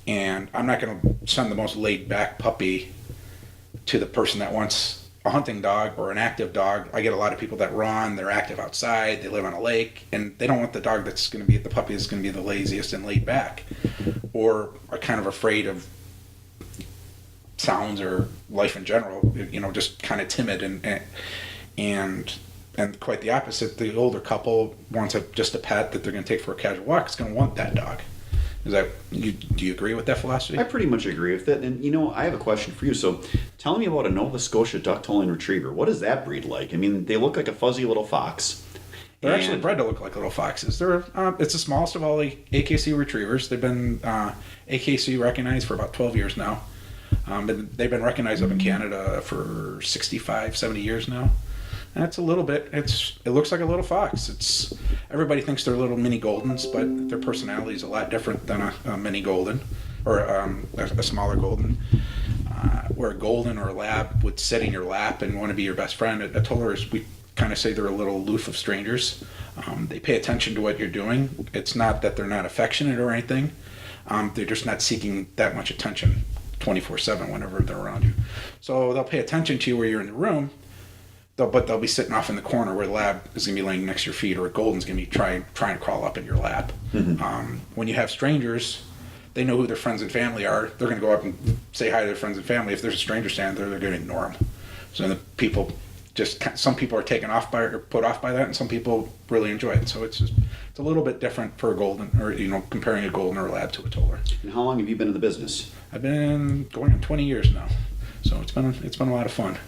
And I'm not going to send the most laid-back puppy to the person that wants a hunting dog or an active dog. I get a lot of people that run, they're active outside, they live on a lake, and they don't want the dog that's going to be the puppy that's going to be the laziest and laid back, or are kind of afraid of sounds or life in general, just kind of timid and quite the opposite. The older couple wants just a pet that they're going to take for a casual walk. It's going to want that dog. Do you agree with that philosophy? I pretty much agree with it. And, I have a question for you. So tell me about a Nova Scotia duck-tolling retriever. What is that breed like? I mean, they look like a fuzzy little fox. They're actually bred to look like little foxes. It's the smallest of all the AKC retrievers. They've been AKC recognized for about 12 years now. They've been recognized up in Canada for 65, 70 years now. And it's a little bit, it looks like a little fox. Everybody thinks they're little mini Goldens, but their personality is a lot different than a mini Golden or a smaller Golden. Where a Golden or a Lab would sit in your lap and want to be your best friend. A Toller we kind of say they're a little aloof of strangers. They pay attention to what you're doing. It's not that they're not affectionate or anything. They're just not seeking that much attention 24/7 whenever they're around you. So they'll pay attention to you where you're in the room, but they'll be sitting off in the corner where the Lab is going to be laying next to your feet, or a Golden's going to be trying to crawl up in your lap. Mm-hmm. When you have strangers, they know who their friends and family are. They're going to go up and say hi to their friends and family. If there's a stranger standing there, they're going to ignore them. So some people are taken off by or put off by that, and some people really enjoy it. So it's a little bit different for a Golden, or comparing a Golden or a Lab to a Toller. And how long have you been in the business? I've been going on 20 years now, so it's been a lot of fun.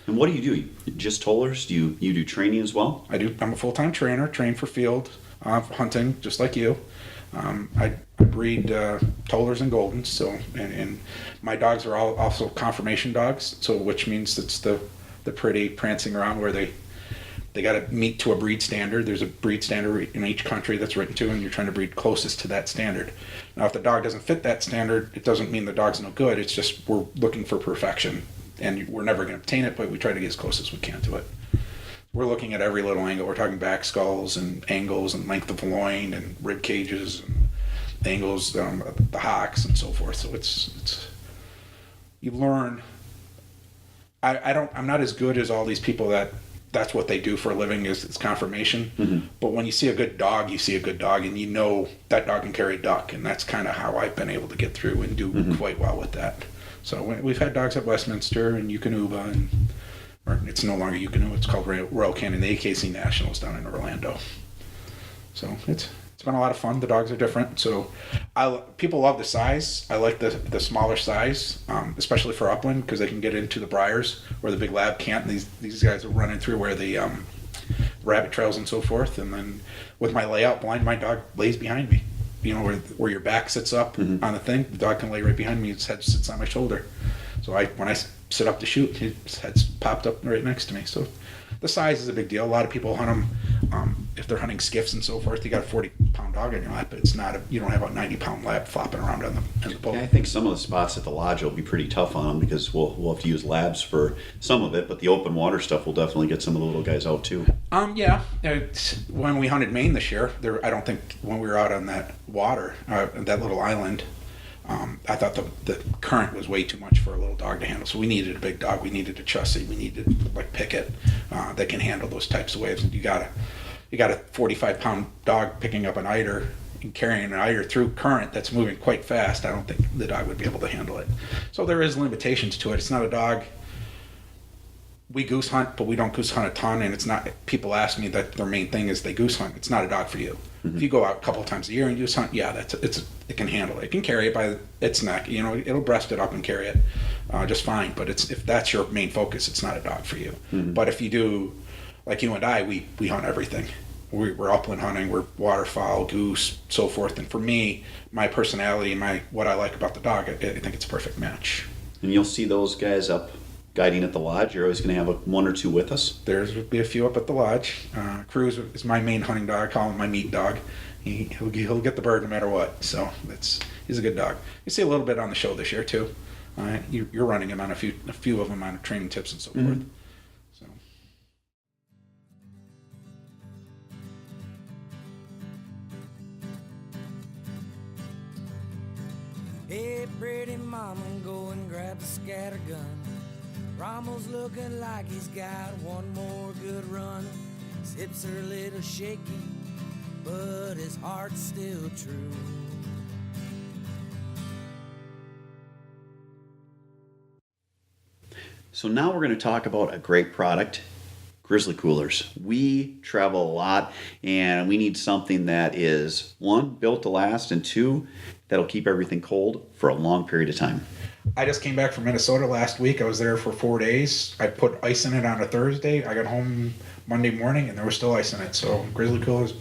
And what do? Just Tollers? Do you do training as well? I do. I'm a full-time trainer, train for field hunting, just like you. I breed Tollers and Goldens, so and my dogs are all also conformation dogs, so which means it's the pretty prancing around where they got to meet to a breed standard. There's a breed standard in each country that's written to, and you're trying to breed closest to that standard. Now, if the dog doesn't fit that standard, it doesn't mean the dog's no good. It's just we're looking for perfection, and we're never going to obtain it, but we try to get as close as we can to it. We're looking at every little angle. We're talking back skulls and angles and length of loin and rib cages and angles, the hocks and so forth. So it's you learn. I'm not as good as all these people that's what they do for a living is it's conformation. Mm-hmm. But when you see a good dog, you see a good dog, and you know that dog can carry a duck, and that's kind of how I've been able to get through and do quite well with that. So we've had dogs at Westminster and Eukanuba, or it's no longer Eukanuba, it's called Royal Canin, the AKC Nationals down in Orlando. So it's been a lot of fun. The dogs are different. So people love the size. I like the smaller size, especially for upland, because they can get into the briars where the big Lab can't. And these guys are running through where the rabbit trails and so forth. And then with my layout blind, my dog lays behind me. where your back sits up on the thing. The dog can lay right behind me. His head sits on my shoulder. So when I sit up to shoot, his head's popped up right next to me. So the size is a big deal. A lot of people hunt them if they're hunting skiffs and so forth. You got a 40-pound dog on your lap, but it's not you don't have a 90-pound lab flopping around in the boat. Yeah, I think some of the spots at the lodge will be pretty tough on them because we'll have to use labs for some of it, but the open water stuff will definitely get some of the little guys out too. Yeah. When we hunted Maine this year, I don't think when we were out on that water, that little island, I thought the current was way too much for a little dog to handle. So we needed a big dog. We needed a Chussie. We needed like Pickett that can handle those types of waves. And you got a 45-pound dog picking up an eider and carrying an eider through current that's moving quite fast. I don't think the dog would be able to handle it. So there is limitations to it. It's not a dog. We goose hunt, but we don't goose hunt a ton. And it's not. People ask me that their main thing is they goose hunt. It's not a dog for you. If you go out a couple of times a year and goose hunt, yeah, it can handle it. It can carry it by its neck. It'll breast it up and carry it just fine. But if that's your main focus, it's not a dog for you. But if you do, like you and I, we hunt everything. We're upland hunting, we're waterfowl, goose, so forth. And for me, my personality and what I like about the dog, I think it's a perfect match. And you'll see those guys up guiding at the lodge. You're always going to have one or two with us. There's be a few up at the lodge. Cruz is my main hunting dog. I call him my meat dog. He'll get the bird no matter what. So he's a good dog. You see a little bit on the show this year too. You're running him on a few of them on training tips and so forth. So. Hey, pretty mama, go and grab the scattergun. Rommel's looking like he's got one more good run. His hips are a little shaky, but his heart's still true. So now we're going to talk about a great product, Grizzly Coolers. We travel a lot and we need something that is, one, built to last, and two, that'll keep everything cold for a long period of time. I just came back from Minnesota last week. I was there for 4 days. I put ice in it on a Thursday. I got home Monday morning and there was still ice in it. So Grizzly Coolers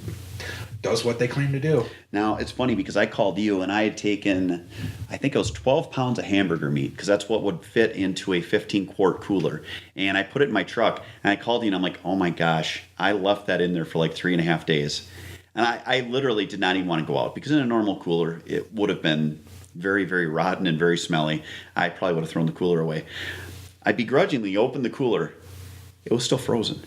does what they claim to do. Now, it's funny because I called you and I had taken, I think it was 12 pounds of hamburger meat because that's what would fit into a 15-quart cooler. And I put it in my truck and I called you and I'm like, oh my gosh, I left that in there for like 3.5 days. And I literally did not even want to go out because in a normal cooler, it would have been very, very rotten and very smelly. I probably would have thrown the cooler away. I begrudgingly opened the cooler. It was still frozen.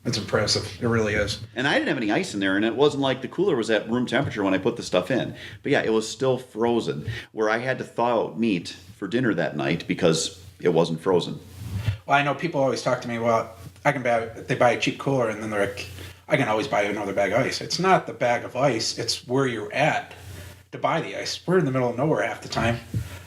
It's impressive. It really is. And I didn't have any ice in there, and it wasn't like the cooler was at room temperature when I put the stuff in. But yeah, it was still frozen, where I had to thaw out meat for dinner that night because it wasn't frozen. Well, I know people always talk to me, well, they buy a cheap cooler, and then they're like, I can always buy another bag of ice. It's not the bag of ice, it's where you're at to buy the ice. We're in the middle of nowhere half the time.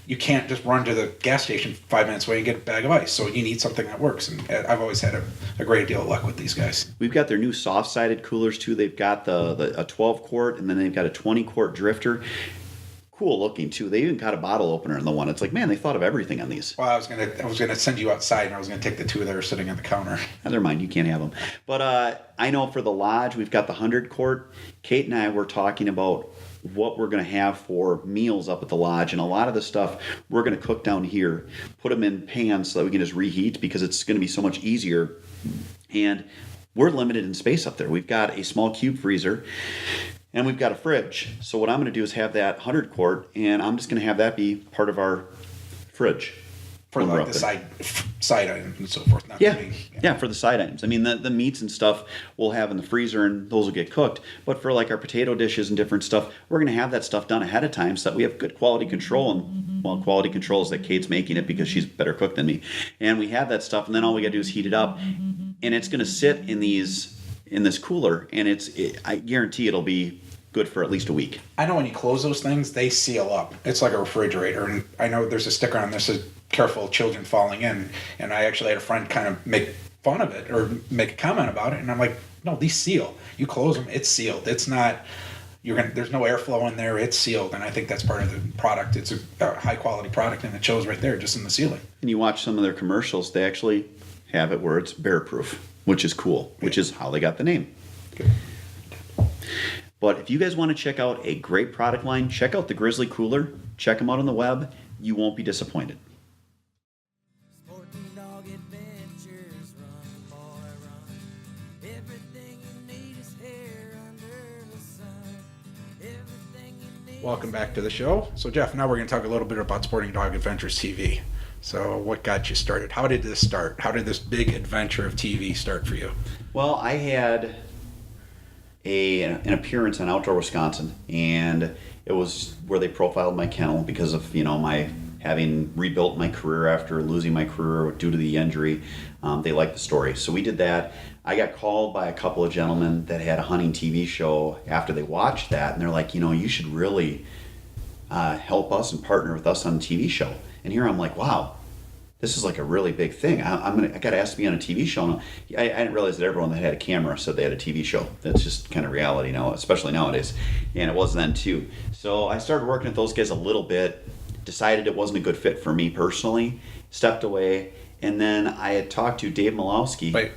You can't just run to the gas station 5 minutes away and get a bag of ice. So you need something that works. And I've always had a great deal of luck with these guys. We've got their new soft-sided coolers too. They've got a 12-quart and then they've got a 20-quart drifter. Cool looking too. They even got a bottle opener in the one. It's like, man, they thought of everything on these. Well, I was gonna send you outside and I was gonna take the two that are sitting on the counter. Never mind, you can't have them. But I know for the lodge, we've got the 100-quart. Kate and I were talking about what we're going to have for meals up at the lodge, and a lot of the stuff we're going to cook down here, put them in pans so that we can just reheat because it's going to be so much easier. And we're limited in space up there. We've got a small cube freezer and we've got a fridge. So what I'm going to do is have that 100-quart, and I'm just going to have that be part of our fridge. For like the side items and so forth. Not yeah, for the side items. I mean, the meats and stuff we'll have in the freezer, and those will get cooked. But for like our potato dishes and different stuff, we're going to have that stuff done ahead of time so that we have good quality control. And well, quality control is that Kate's making it because she's a better cook than me. And we have that stuff, and then all we got to do is heat it up, and it's going to sit in this cooler, and I guarantee it'll be good for at least a week. I know when you close those things, they seal up. It's like a refrigerator, and I know there's a sticker on this that says careful children falling in, and I actually had a friend kind of make fun of it or make a comment about it, and I'm like, no, these seal. You close them, it's sealed. It's not there's no airflow in there, it's sealed. And I think that's part of the product. It's a high quality product, and it shows right there just in the sealing. And you watch some of their commercials, they actually have it where it's bear proof, which is cool, which is how they got the name. Good. But if you guys want to check out a great product line, check out the Grizzly Cooler. Check them out on the web. You won't be disappointed. Sporting Dog Adventures, run, boy, run. Everything you need is here under the sun. Everything you need. Welcome back to the show. So Jeff, now we're going to talk a little bit about Sporting Dog Adventures TV. So what got you started? How did this start? How did this big adventure of TV start for you? Well, I had an appearance on Outdoor Wisconsin, and it was where they profiled my kennel because of my having rebuilt my career after losing my career due to the injury. They liked the story, so we did that. I got called by a couple of gentlemen that had a hunting TV show after they watched that, and they're like, you should really help us and partner with us on a TV show. And here I'm like, wow, this is like a really big thing. I got asked to be on a TV show. And I didn't realize that everyone that had a camera said they had a TV show. That's just kind of reality now, especially nowadays. And it was then too. So I started working with those guys a little bit, decided it wasn't a good fit for me personally, stepped away, and then I had talked to Dave Malowski. Wait,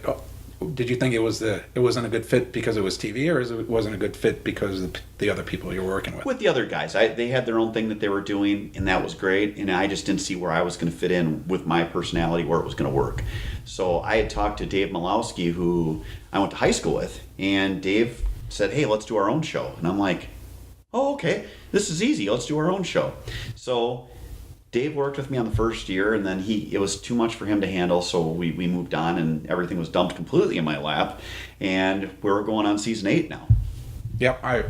did you think it wasn't a good fit because it was TV, or it wasn't a good fit because of the other people you're working with? With the other guys. They had their own thing that they were doing, and that was great, and I just didn't see where I was going to fit in with my personality, where it was going to work. So I had talked to Dave Malowski, who I went to high school with, and Dave said, hey, let's do our own show. And I'm like, oh, okay, this is easy. Let's do our own show. So Dave worked with me on the first year, and then it was too much for him to handle, so we moved on, and everything was dumped completely in my lap, and we're going on season 8 now. Yep, I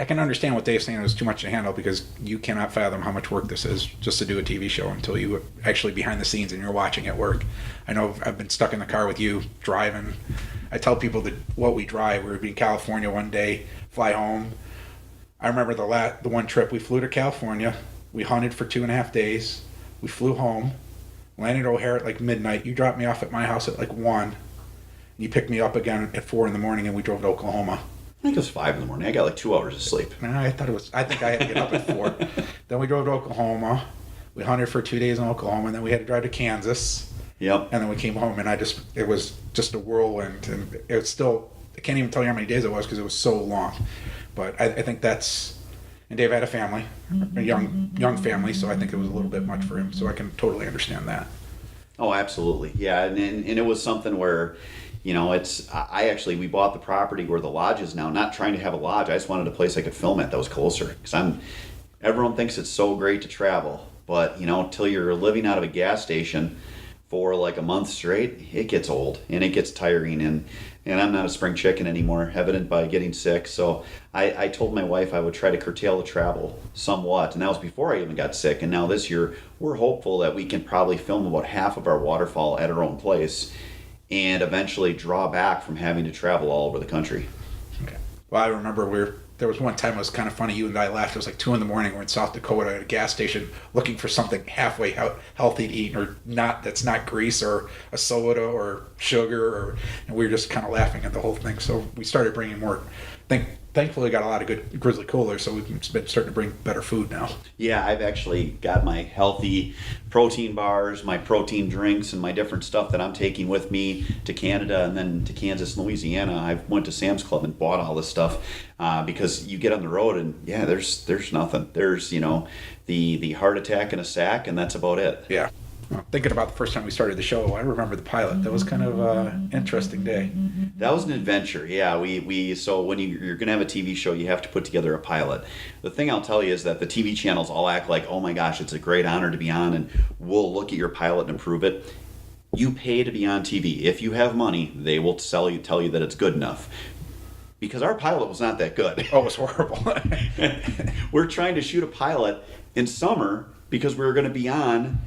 can understand what Dave's saying. It was too much to handle because you cannot fathom how much work this is just to do a TV show until you actually behind the scenes and you're watching it work. I know I've been stuck in the car with you driving. I tell people that what we drive. We were in California one day, fly home. I remember the one trip we flew to California. We hunted for 2.5 days. We flew home, landed at O'Hare at like midnight. You dropped me off at my house at like 1. You picked me up again at 4 in the morning, and we drove to Oklahoma. I think it was 5 in the morning. I got like 2 hours of sleep. No, I think I had to get up at 4. Then we drove to Oklahoma. We hunted for 2 days in Oklahoma, and then we had to drive to Kansas. Yep. And then we came home, and it was just a whirlwind, and it was still, I can't even tell you how many days it was because it was so long. But I think that's. And Dave had a family, a young family, so I think it was a little bit much for him. So I can totally understand that. Oh, absolutely, yeah. And it was something where, we bought the property where the lodge is now. Not trying to have a lodge, I just wanted a place I could film at that was closer. Because everyone thinks it's so great to travel, but till you're living out of a gas station for like a month straight, it gets old and it gets tiring, and I'm not a spring chicken anymore, evident by getting sick. So I told my wife I would try to curtail the travel somewhat, and that was before I even got sick. And now this year, we're hopeful that we can probably film about half of our waterfowl at our own place and eventually draw back from having to travel all over the country. Okay. Well, I remember there was one time it was kind of funny. You and I laughed. It was like 2 in the morning. We're in South Dakota at a gas station looking for something halfway healthy to eat, or not, that's not grease or a soda or sugar, and we were just kind of laughing at the whole thing. So we started bringing more. Thankfully, got a lot of good grizzly coolers, so we've been starting to bring better food now. Yeah, I've actually got my healthy protein bars, my protein drinks, and my different stuff that I'm taking with me to Canada and then to Kansas and Louisiana. I went to Sam's Club and bought all this stuff because you get on the road and there's nothing. There's the heart attack in a sack, and that's about it. Yeah. Well, thinking about the first time we started the show, I remember the pilot. That was kind of an interesting day. That was an adventure. Yeah, so when you're going to have a TV show, you have to put together a pilot. The thing I'll tell you is that the TV channels all act like, oh my gosh, it's a great honor to be on, and we'll look at your pilot and approve it. You pay to be on TV. If you have money, they will tell you that it's good enough. Because our pilot was not that good. Oh, it was horrible. We're trying to shoot a pilot in summer because we were going to be on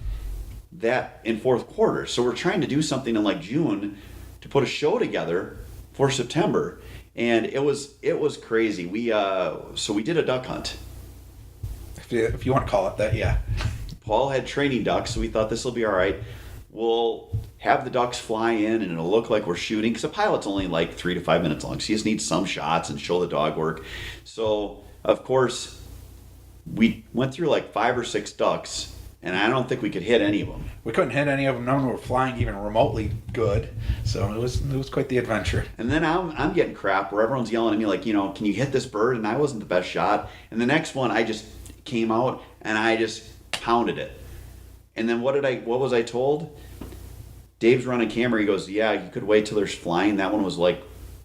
that in fourth quarter. So we're trying to do something in like June to put a show together for September. And it was crazy. We did a duck hunt. If you want to call it that, yeah. Paul had training ducks, so we thought this will be all right. We'll have the ducks fly in, and it'll look like we're shooting, because a pilot's only like 3 to 5 minutes long, so you just need some shots and show the dog work. So, of course, we went through like 5 or 6 ducks, And I don't think we could hit any of them. We couldn't hit any of them. None were flying even remotely good. So it was quite the adventure. And then I'm getting crap where everyone's yelling at me like, can you hit this bird? And I wasn't the best shot. And the next one, I just came out and I just pounded it. And then what was I told? Dave's running camera. He goes, yeah, you could wait till there's flying. That one was like,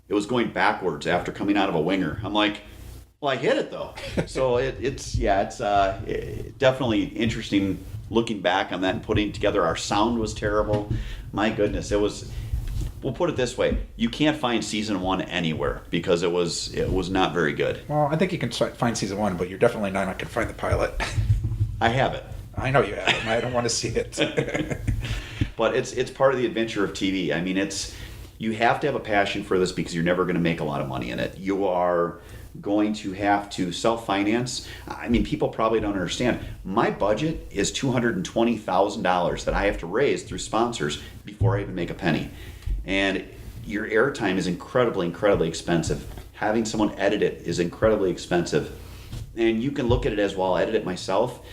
it was going backwards after coming out of a winger. I'm like, well, I hit it though. So it's definitely interesting looking back on that and putting it together. Our sound was terrible. My goodness, we'll put it this way. You can't find season 1 anywhere because it was not very good. Well, I think you can find season 1, but you're definitely not going to find the pilot. I have it. I know you have it. I don't want to see it. But it's part of the adventure of TV. I mean, you have to have a passion for this because you're never going to make a lot of money in it. You are going to have to self-finance. I mean, people probably don't understand. My budget is $220,000 that I have to raise through sponsors before I even make a penny. And your airtime is incredibly, incredibly expensive. Having someone edit it is incredibly expensive. And you can look at it as, well, I'll edit it myself.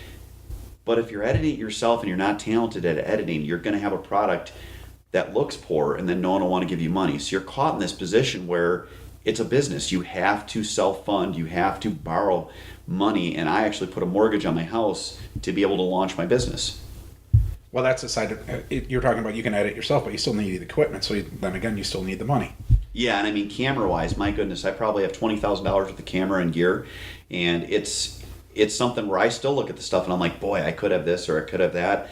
But if you're editing it yourself and you're not talented at editing, you're going to have a product that looks poor and then no one will want to give you money. So you're caught in this position where it's a business. You have to self-fund. You have to borrow money. And I actually put a mortgage on my house to be able to launch my business. Well, that's the side of it. You're talking about you can edit yourself, but you still need the equipment. So then again, you still need the money. Yeah, and I mean, camera-wise, my goodness, I probably have $20,000 worth of camera and gear. And it's something where I still look at the stuff and I'm like, boy, I could have this or I could have that.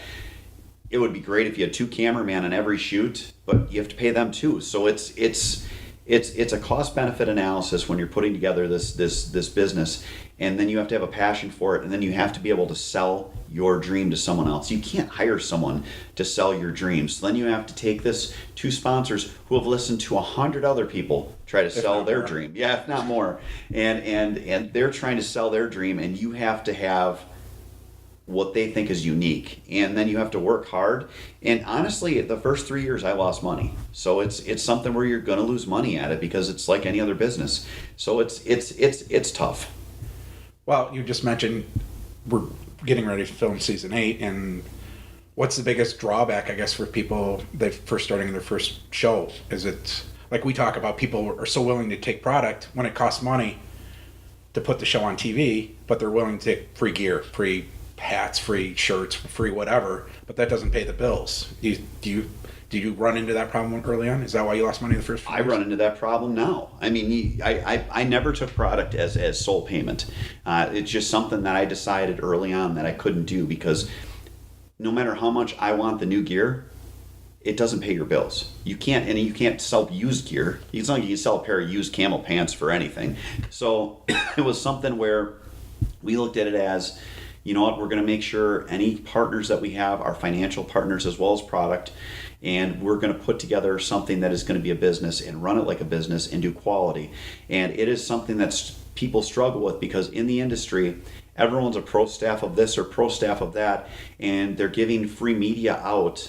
It would be great if you had 2 cameramen on every shoot, but you have to pay them too. So it's a cost-benefit analysis when you're putting together this business, and then you have to have a passion for it, and then you have to be able to sell your dream to someone else. You can't hire someone to sell your dreams. So then you have to take this to sponsors who have listened to 100 other people try to sell their dream. Yeah, if not more. And they're trying to sell their dream, and you have to have what they think is unique, and then you have to work hard. And honestly, the first 3 years I lost money, so it's something where you're going to lose money at it because it's like any other business. So it's tough. Well, you just mentioned we're getting ready to film season 8, and what's the biggest drawback, I guess, for people that first starting their first show? Is it like we talk about, people are so willing to take product when it costs money to put the show on TV, but they're willing to take free gear, free hats, free shirts, free whatever, but that doesn't pay the bills. Do you run into that problem early on? Is that why you lost money the first few years? I run into that problem now. I mean, I never took product as sole payment. It's just something that I decided early on that I couldn't do because no matter how much I want the new gear, it doesn't pay your bills. You can't sell used gear. It's not like you can sell a pair of used camel pants for anything. So it was something where we looked at it as, you know what, we're going to make sure any partners that we have are financial partners as well as product, and we're going to put together something that is going to be a business and run it like a business and do quality. And it is something that people struggle with because in the industry, everyone's a pro staff of this or pro staff of that, and they're giving free media out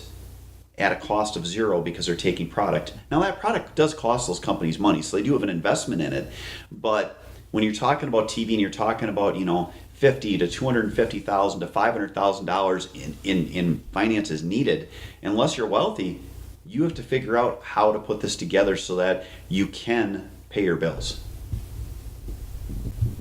at a cost of zero because they're taking product. Now that product does cost those companies money, so they do have an investment in it. But when you're talking about TV and you're talking about, $50,000 to $250,000 to $500,000 in finances needed, unless you're wealthy, you have to figure out how to put this together so that you can pay your bills.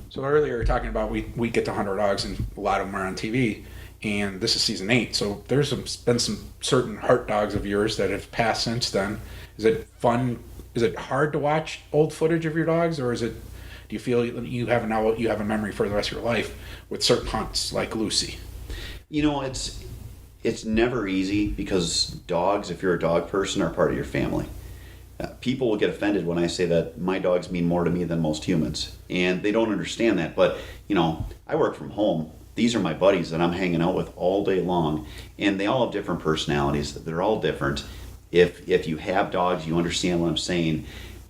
So earlier you were talking about we get to 100 dogs and a lot of them are on TV, and this is season 8. So there's been some certain heart dogs of yours that have passed since then. Is it fun? Is it hard to watch old footage of your dogs, or do you feel you have a memory for the rest of your life with certain hunts like Lucy? It's never easy because dogs, if you're a dog person, are part of your family. People will get offended when I say that my dogs mean more to me than most humans, and they don't understand that. But I work from home. These are my buddies that I'm hanging out with all day long, and they all have different personalities. They're all different. If you have dogs, you understand what I'm saying.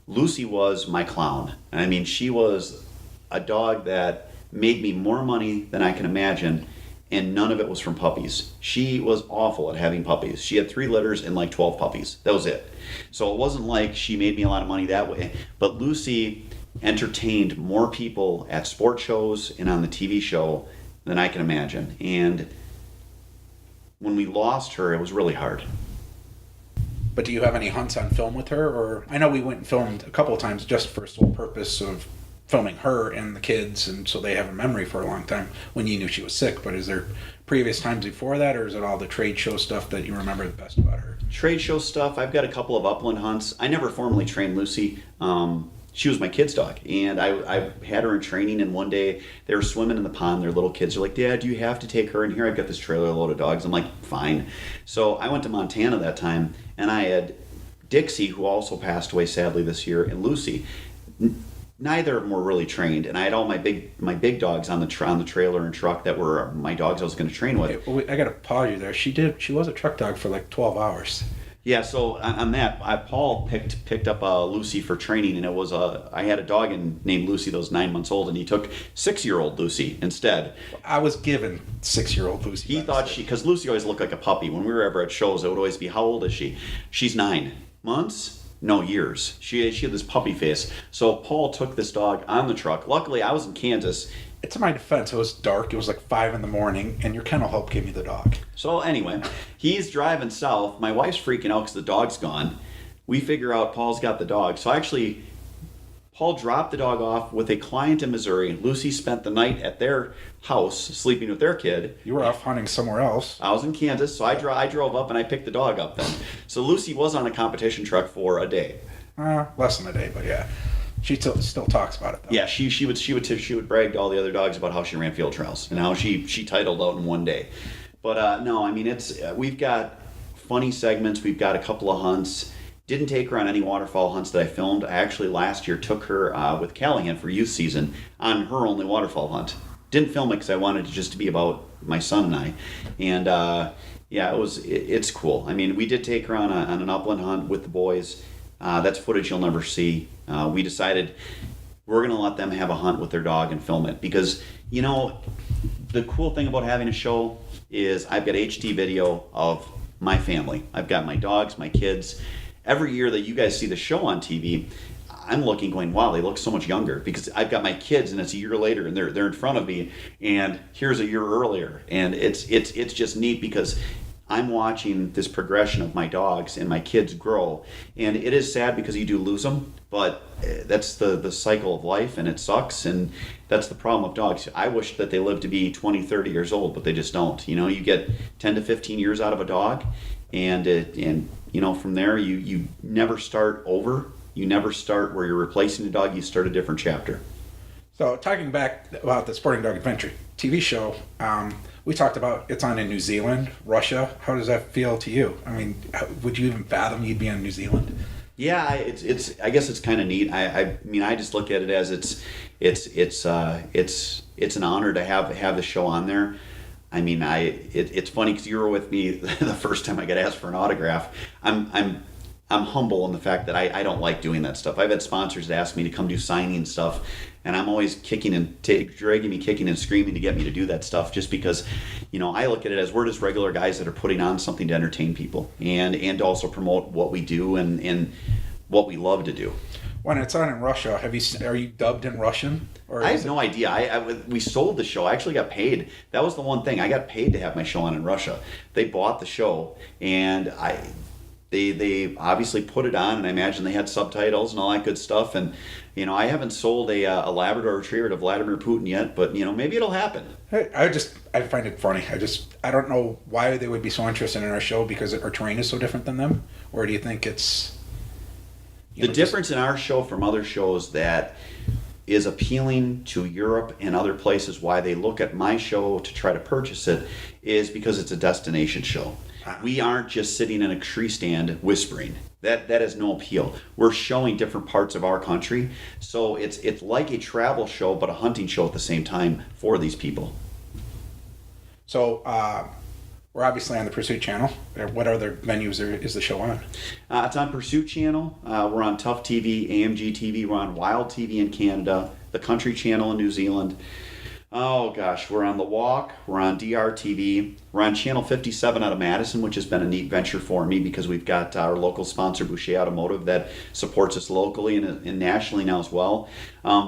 Lucy was my clown. I mean, she was a dog that made me more money than I can imagine, and none of it was from puppies. She was awful at having puppies. She had 3 litters and like 12 puppies. That was it. So it wasn't like she made me a lot of money that way. But Lucy entertained more people at sport shows and on the TV show than I can imagine. And when we lost her, it was really hard. But do you have any hunts on film with her? Or I know we went and filmed a couple of times just for sole purpose of filming her and the kids, and so they have a memory for a long time when you knew she was sick. But is there previous times before that, or is it all the trade show stuff that you remember the best about her? Trade show stuff, I've got a couple of upland hunts. I never formally trained Lucy. She was my kid's dog, and I had her in training, and one day they were swimming in the pond. Their little kids are like, Dad, do you have to take her in here? I've got this trailer load of dogs. I'm like, fine. So I went to Montana that time, and I had Dixie, who also passed away sadly this year, and Lucy. Neither of them were really trained, and I had all my big dogs on the trailer and truck that were my dogs I was going to train with. Hey, well, I got to pause you there. She was a truck dog for like 12 hours. Yeah, so on that, Paul picked up Lucy for training, and it was I had a dog named Lucy that was 9 months old, and he took 6-year-old Lucy instead. I was given 6-year-old Lucy. He thought because Lucy always looked like a puppy. When we were ever at shows, it would always be, how old is she? She's 9 months. No, years. She had this puppy face. So Paul took this dog on the truck. Luckily, I was in Kansas. To my defense, it was dark. It was like 5 a.m, and your kennel help gave me the dog. So anyway, he's driving south. My wife's freaking out because the dog's gone. We figure out Paul's got the dog. So actually, Paul dropped the dog off with a client in Missouri. Lucy spent the night at their house sleeping with their kid. You were off hunting somewhere else. I was in Kansas, so I drove up and I picked the dog up then. So Lucy was on a competition truck for a day. Less than a day, but yeah. She still talks about it though. Yeah, she would brag to all the other dogs about how she ran field trials and how she titled out in one day. But no, I mean we've got funny segments. We've got a couple of hunts. Didn't take her on any waterfowl hunts that I filmed. I actually last year took her with Callahan for youth season on her only waterfowl hunt. Didn't film it because I wanted it just to be about my son and I. And yeah, it's cool. I mean, we did take her on an upland hunt with the boys. That's footage you'll never see. We decided we're going to let them have a hunt with their dog and film it because, you know, the cool thing about having a show is I've got HD video of my family. I've got my dogs, my kids. Every year that you guys see the show on TV, I'm looking going, wow, they look so much younger because I've got my kids and it's a year later and they're in front of me and here's a year earlier. And it's just neat because I'm watching this progression of my dogs and my kids grow. And it is sad because you do lose them, but that's the cycle of life and it sucks. And that's the problem with dogs. I wish that they lived to be 20, 30 years old, but they just don't. You know, you get 10 to 15 years out of a dog and you know, from there you never start over. You never start where you're replacing a dog. You start a different chapter. So talking back about the SportingDog Adventure TV show, we talked about it's on in New Zealand, Russia. How does that feel to you? I mean, would you even fathom you'd be in New Zealand? Yeah, it's. I guess it's kind of neat. I mean, I just look at it as it's an honor to have the show on there. I mean, it's funny because you were with me the first time I got asked for an autograph. I'm humble in the fact that I don't like doing that stuff. I've had sponsors that ask me to come do signing stuff, and I'm always dragging me kicking and screaming to get me to do that stuff just because, you know, I look at it as we're just regular guys that are putting on something to entertain people and to also promote what we do and what we love to do. When it's on in Russia, are you dubbed in Russian? Or I have no idea. We sold the show. I actually got paid. That was the one thing. I got paid to have my show on in Russia. They bought the show, and They obviously put it on, and I imagine they had subtitles and all that good stuff. And, you know, I haven't sold a Labrador Retriever to Vladimir Putin yet, but, you know, maybe it'll happen. I find it funny. I don't know why they would be so interested in our show because our terrain is so different than them. Or do you think it's... The difference in our show from other shows that is appealing to Europe and other places, why they look at my show to try to purchase it, is because it's a destination show. We aren't just sitting in a tree stand whispering. That has no appeal. We're showing different parts of our country. So it's like a travel show, but a hunting show at the same time for these people. So we're obviously on the Pursuit channel. What other venues is the show on? It's on Pursuit channel. We're on Tough TV, AMG TV. We're on Wild TV in Canada, the Country channel in New Zealand. Oh gosh, we're on The Walk, we're on DRTV, we're on Channel 57 out of Madison, which has been a neat venture for me because we've got our local sponsor, Boucher Automotive, that supports us locally and nationally now as well.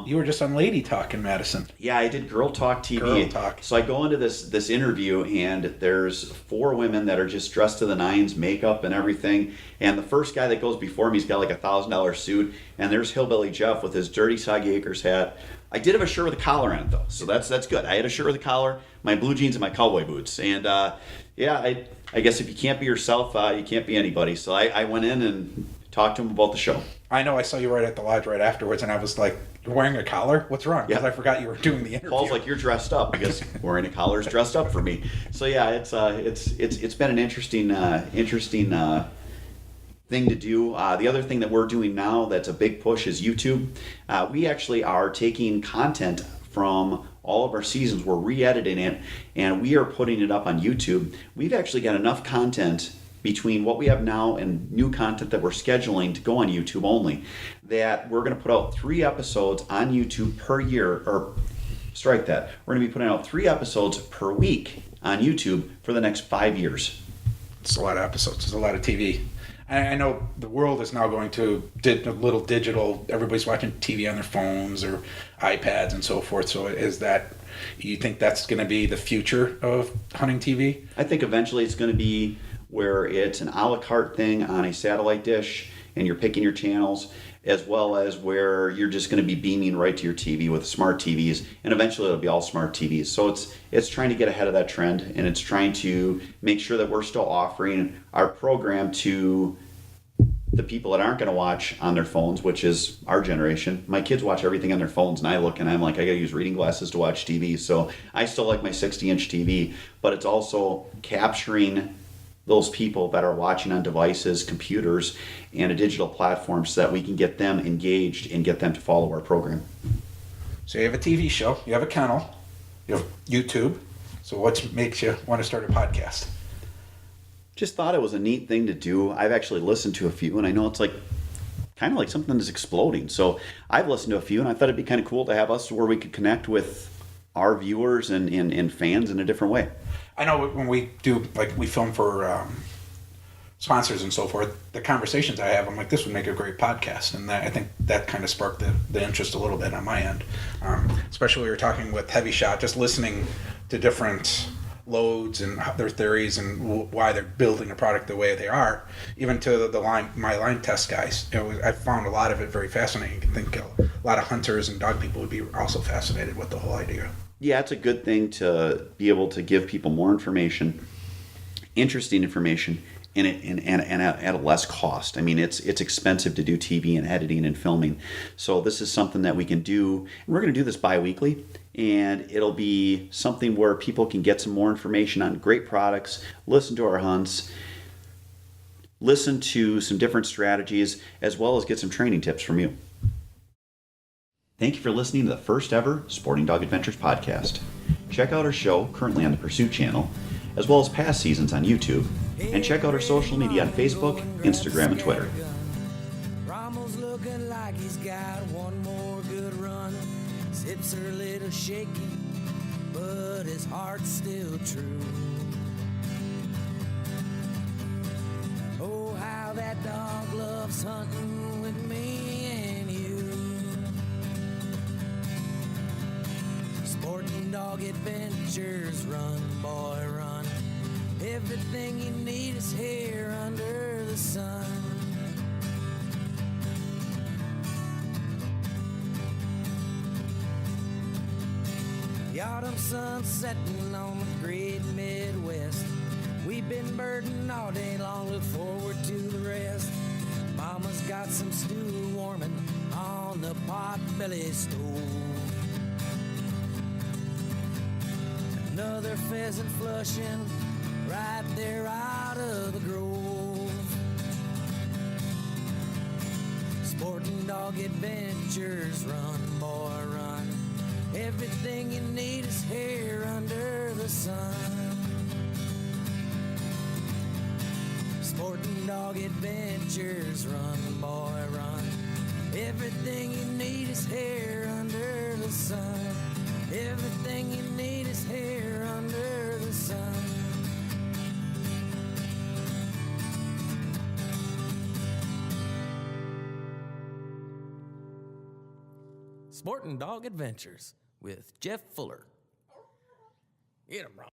You were just on Lady Talk in Madison. Yeah, I did Girl Talk TV. Girl Talk. So I go into this interview, and there's 4 women that are just dressed to the nines, makeup and everything. And the first guy that goes before me, he's got like $1,000 suit, and there's Hillbilly Jeff with his dirty Soggy Acres hat. I did have a shirt with a collar on it though, so that's good. I had a shirt with a collar, my blue jeans, and my cowboy boots. And I guess if you can't be yourself, you can't be anybody. So I went in and talked to him about the show. I know I saw you right at the lodge right afterwards, and I was like, "You're wearing a collar? What's wrong?" Because I forgot you were doing the interview. Paul's like, "You're dressed up," because wearing a collar is dressed up for me. So yeah, it's been an interesting thing to do. The other thing that we're doing now that's a big push is YouTube. We actually are taking content from all of our seasons, we're re-editing it, and we are putting it up on YouTube. We've actually got enough content between what we have now and new content that we're scheduling to go on YouTube only, that we're going to put out 3 episodes on YouTube per year, or strike that. We're going to be putting out 3 episodes per week on YouTube for the next 5 years. It's a lot of episodes. It's a lot of TV. I know the world is now going to a little digital. Everybody's watching TV on their phones or iPads and so forth. So you think that's going to be the future of hunting TV? I think eventually it's going to be where it's an a la carte thing on a satellite dish and you're picking your channels, as well as where you're just going to be beaming right to your TV with smart TVs, and eventually it'll be all smart TVs. So it's trying to get ahead of that trend, and it's trying to make sure that we're still offering our program to the people that aren't going to watch on their phones, which is our generation. My kids watch everything on their phones, and I look and I'm like, I got to use reading glasses to watch TV. So I still like my 60-inch TV, but it's also capturing those people that are watching on devices, computers, and a digital platform so that we can get them engaged and get them to follow our program. So you have a TV show, you have a kennel, you have YouTube. So what makes you want to start a podcast? Just thought it was a neat thing to do. I've actually listened to a few, and I know it's like kind of like something that's exploding. So I've listened to a few, and I thought it'd be kind of cool to have us where we could connect with our viewers and fans in a different way. I know when we do, like, we film for sponsors and so forth, the conversations I have, I'm like, this would make a great podcast. And I think that kind of sparked the interest a little bit on my end. Especially we were talking with Heavy Shot, just listening to different loads and their theories and why they're building a product the way they are, even to my line test guys. I found a lot of it very fascinating. I think a lot of hunters and dog people would be also fascinated with the whole idea. Yeah, it's a good thing to be able to give people more information, interesting information, and at a less cost. I mean, it's expensive to do TV and editing and filming. So this is something that we can do. And we're going to do this bi-weekly, and it'll be something where people can get some more information on great products, listen to our hunts, listen to some different strategies, as well as get some training tips from you. Thank you for listening to the first ever Sporting Dog Adventures podcast. Check out our show currently on the Pursuit channel, as well as past seasons on YouTube, and check out our social media on Facebook, Instagram, and Twitter. Rommel's looking like he's got one more good run. His hips are a little shaky, but his heart's still true. Oh, how that dog loves hunting with me and you. Sporting Dog Adventures, run, boy, run. Everything you need is here under the sun. The autumn sun setting on the great Midwest. We've been birding all day long, look forward to the rest. Mama's got some stew warming on the pot-belly stove. Another pheasant flushing right there out of the grove. Sporting Dog Adventures, run, boy, run. Everything you need is here under the sun. Sporting Dog Adventures, run, boy, run. Everything you need is here under the sun. Everything you need is here under the sun. Sporting Dog Adventures with Jeff Fuller. Get him, Ron.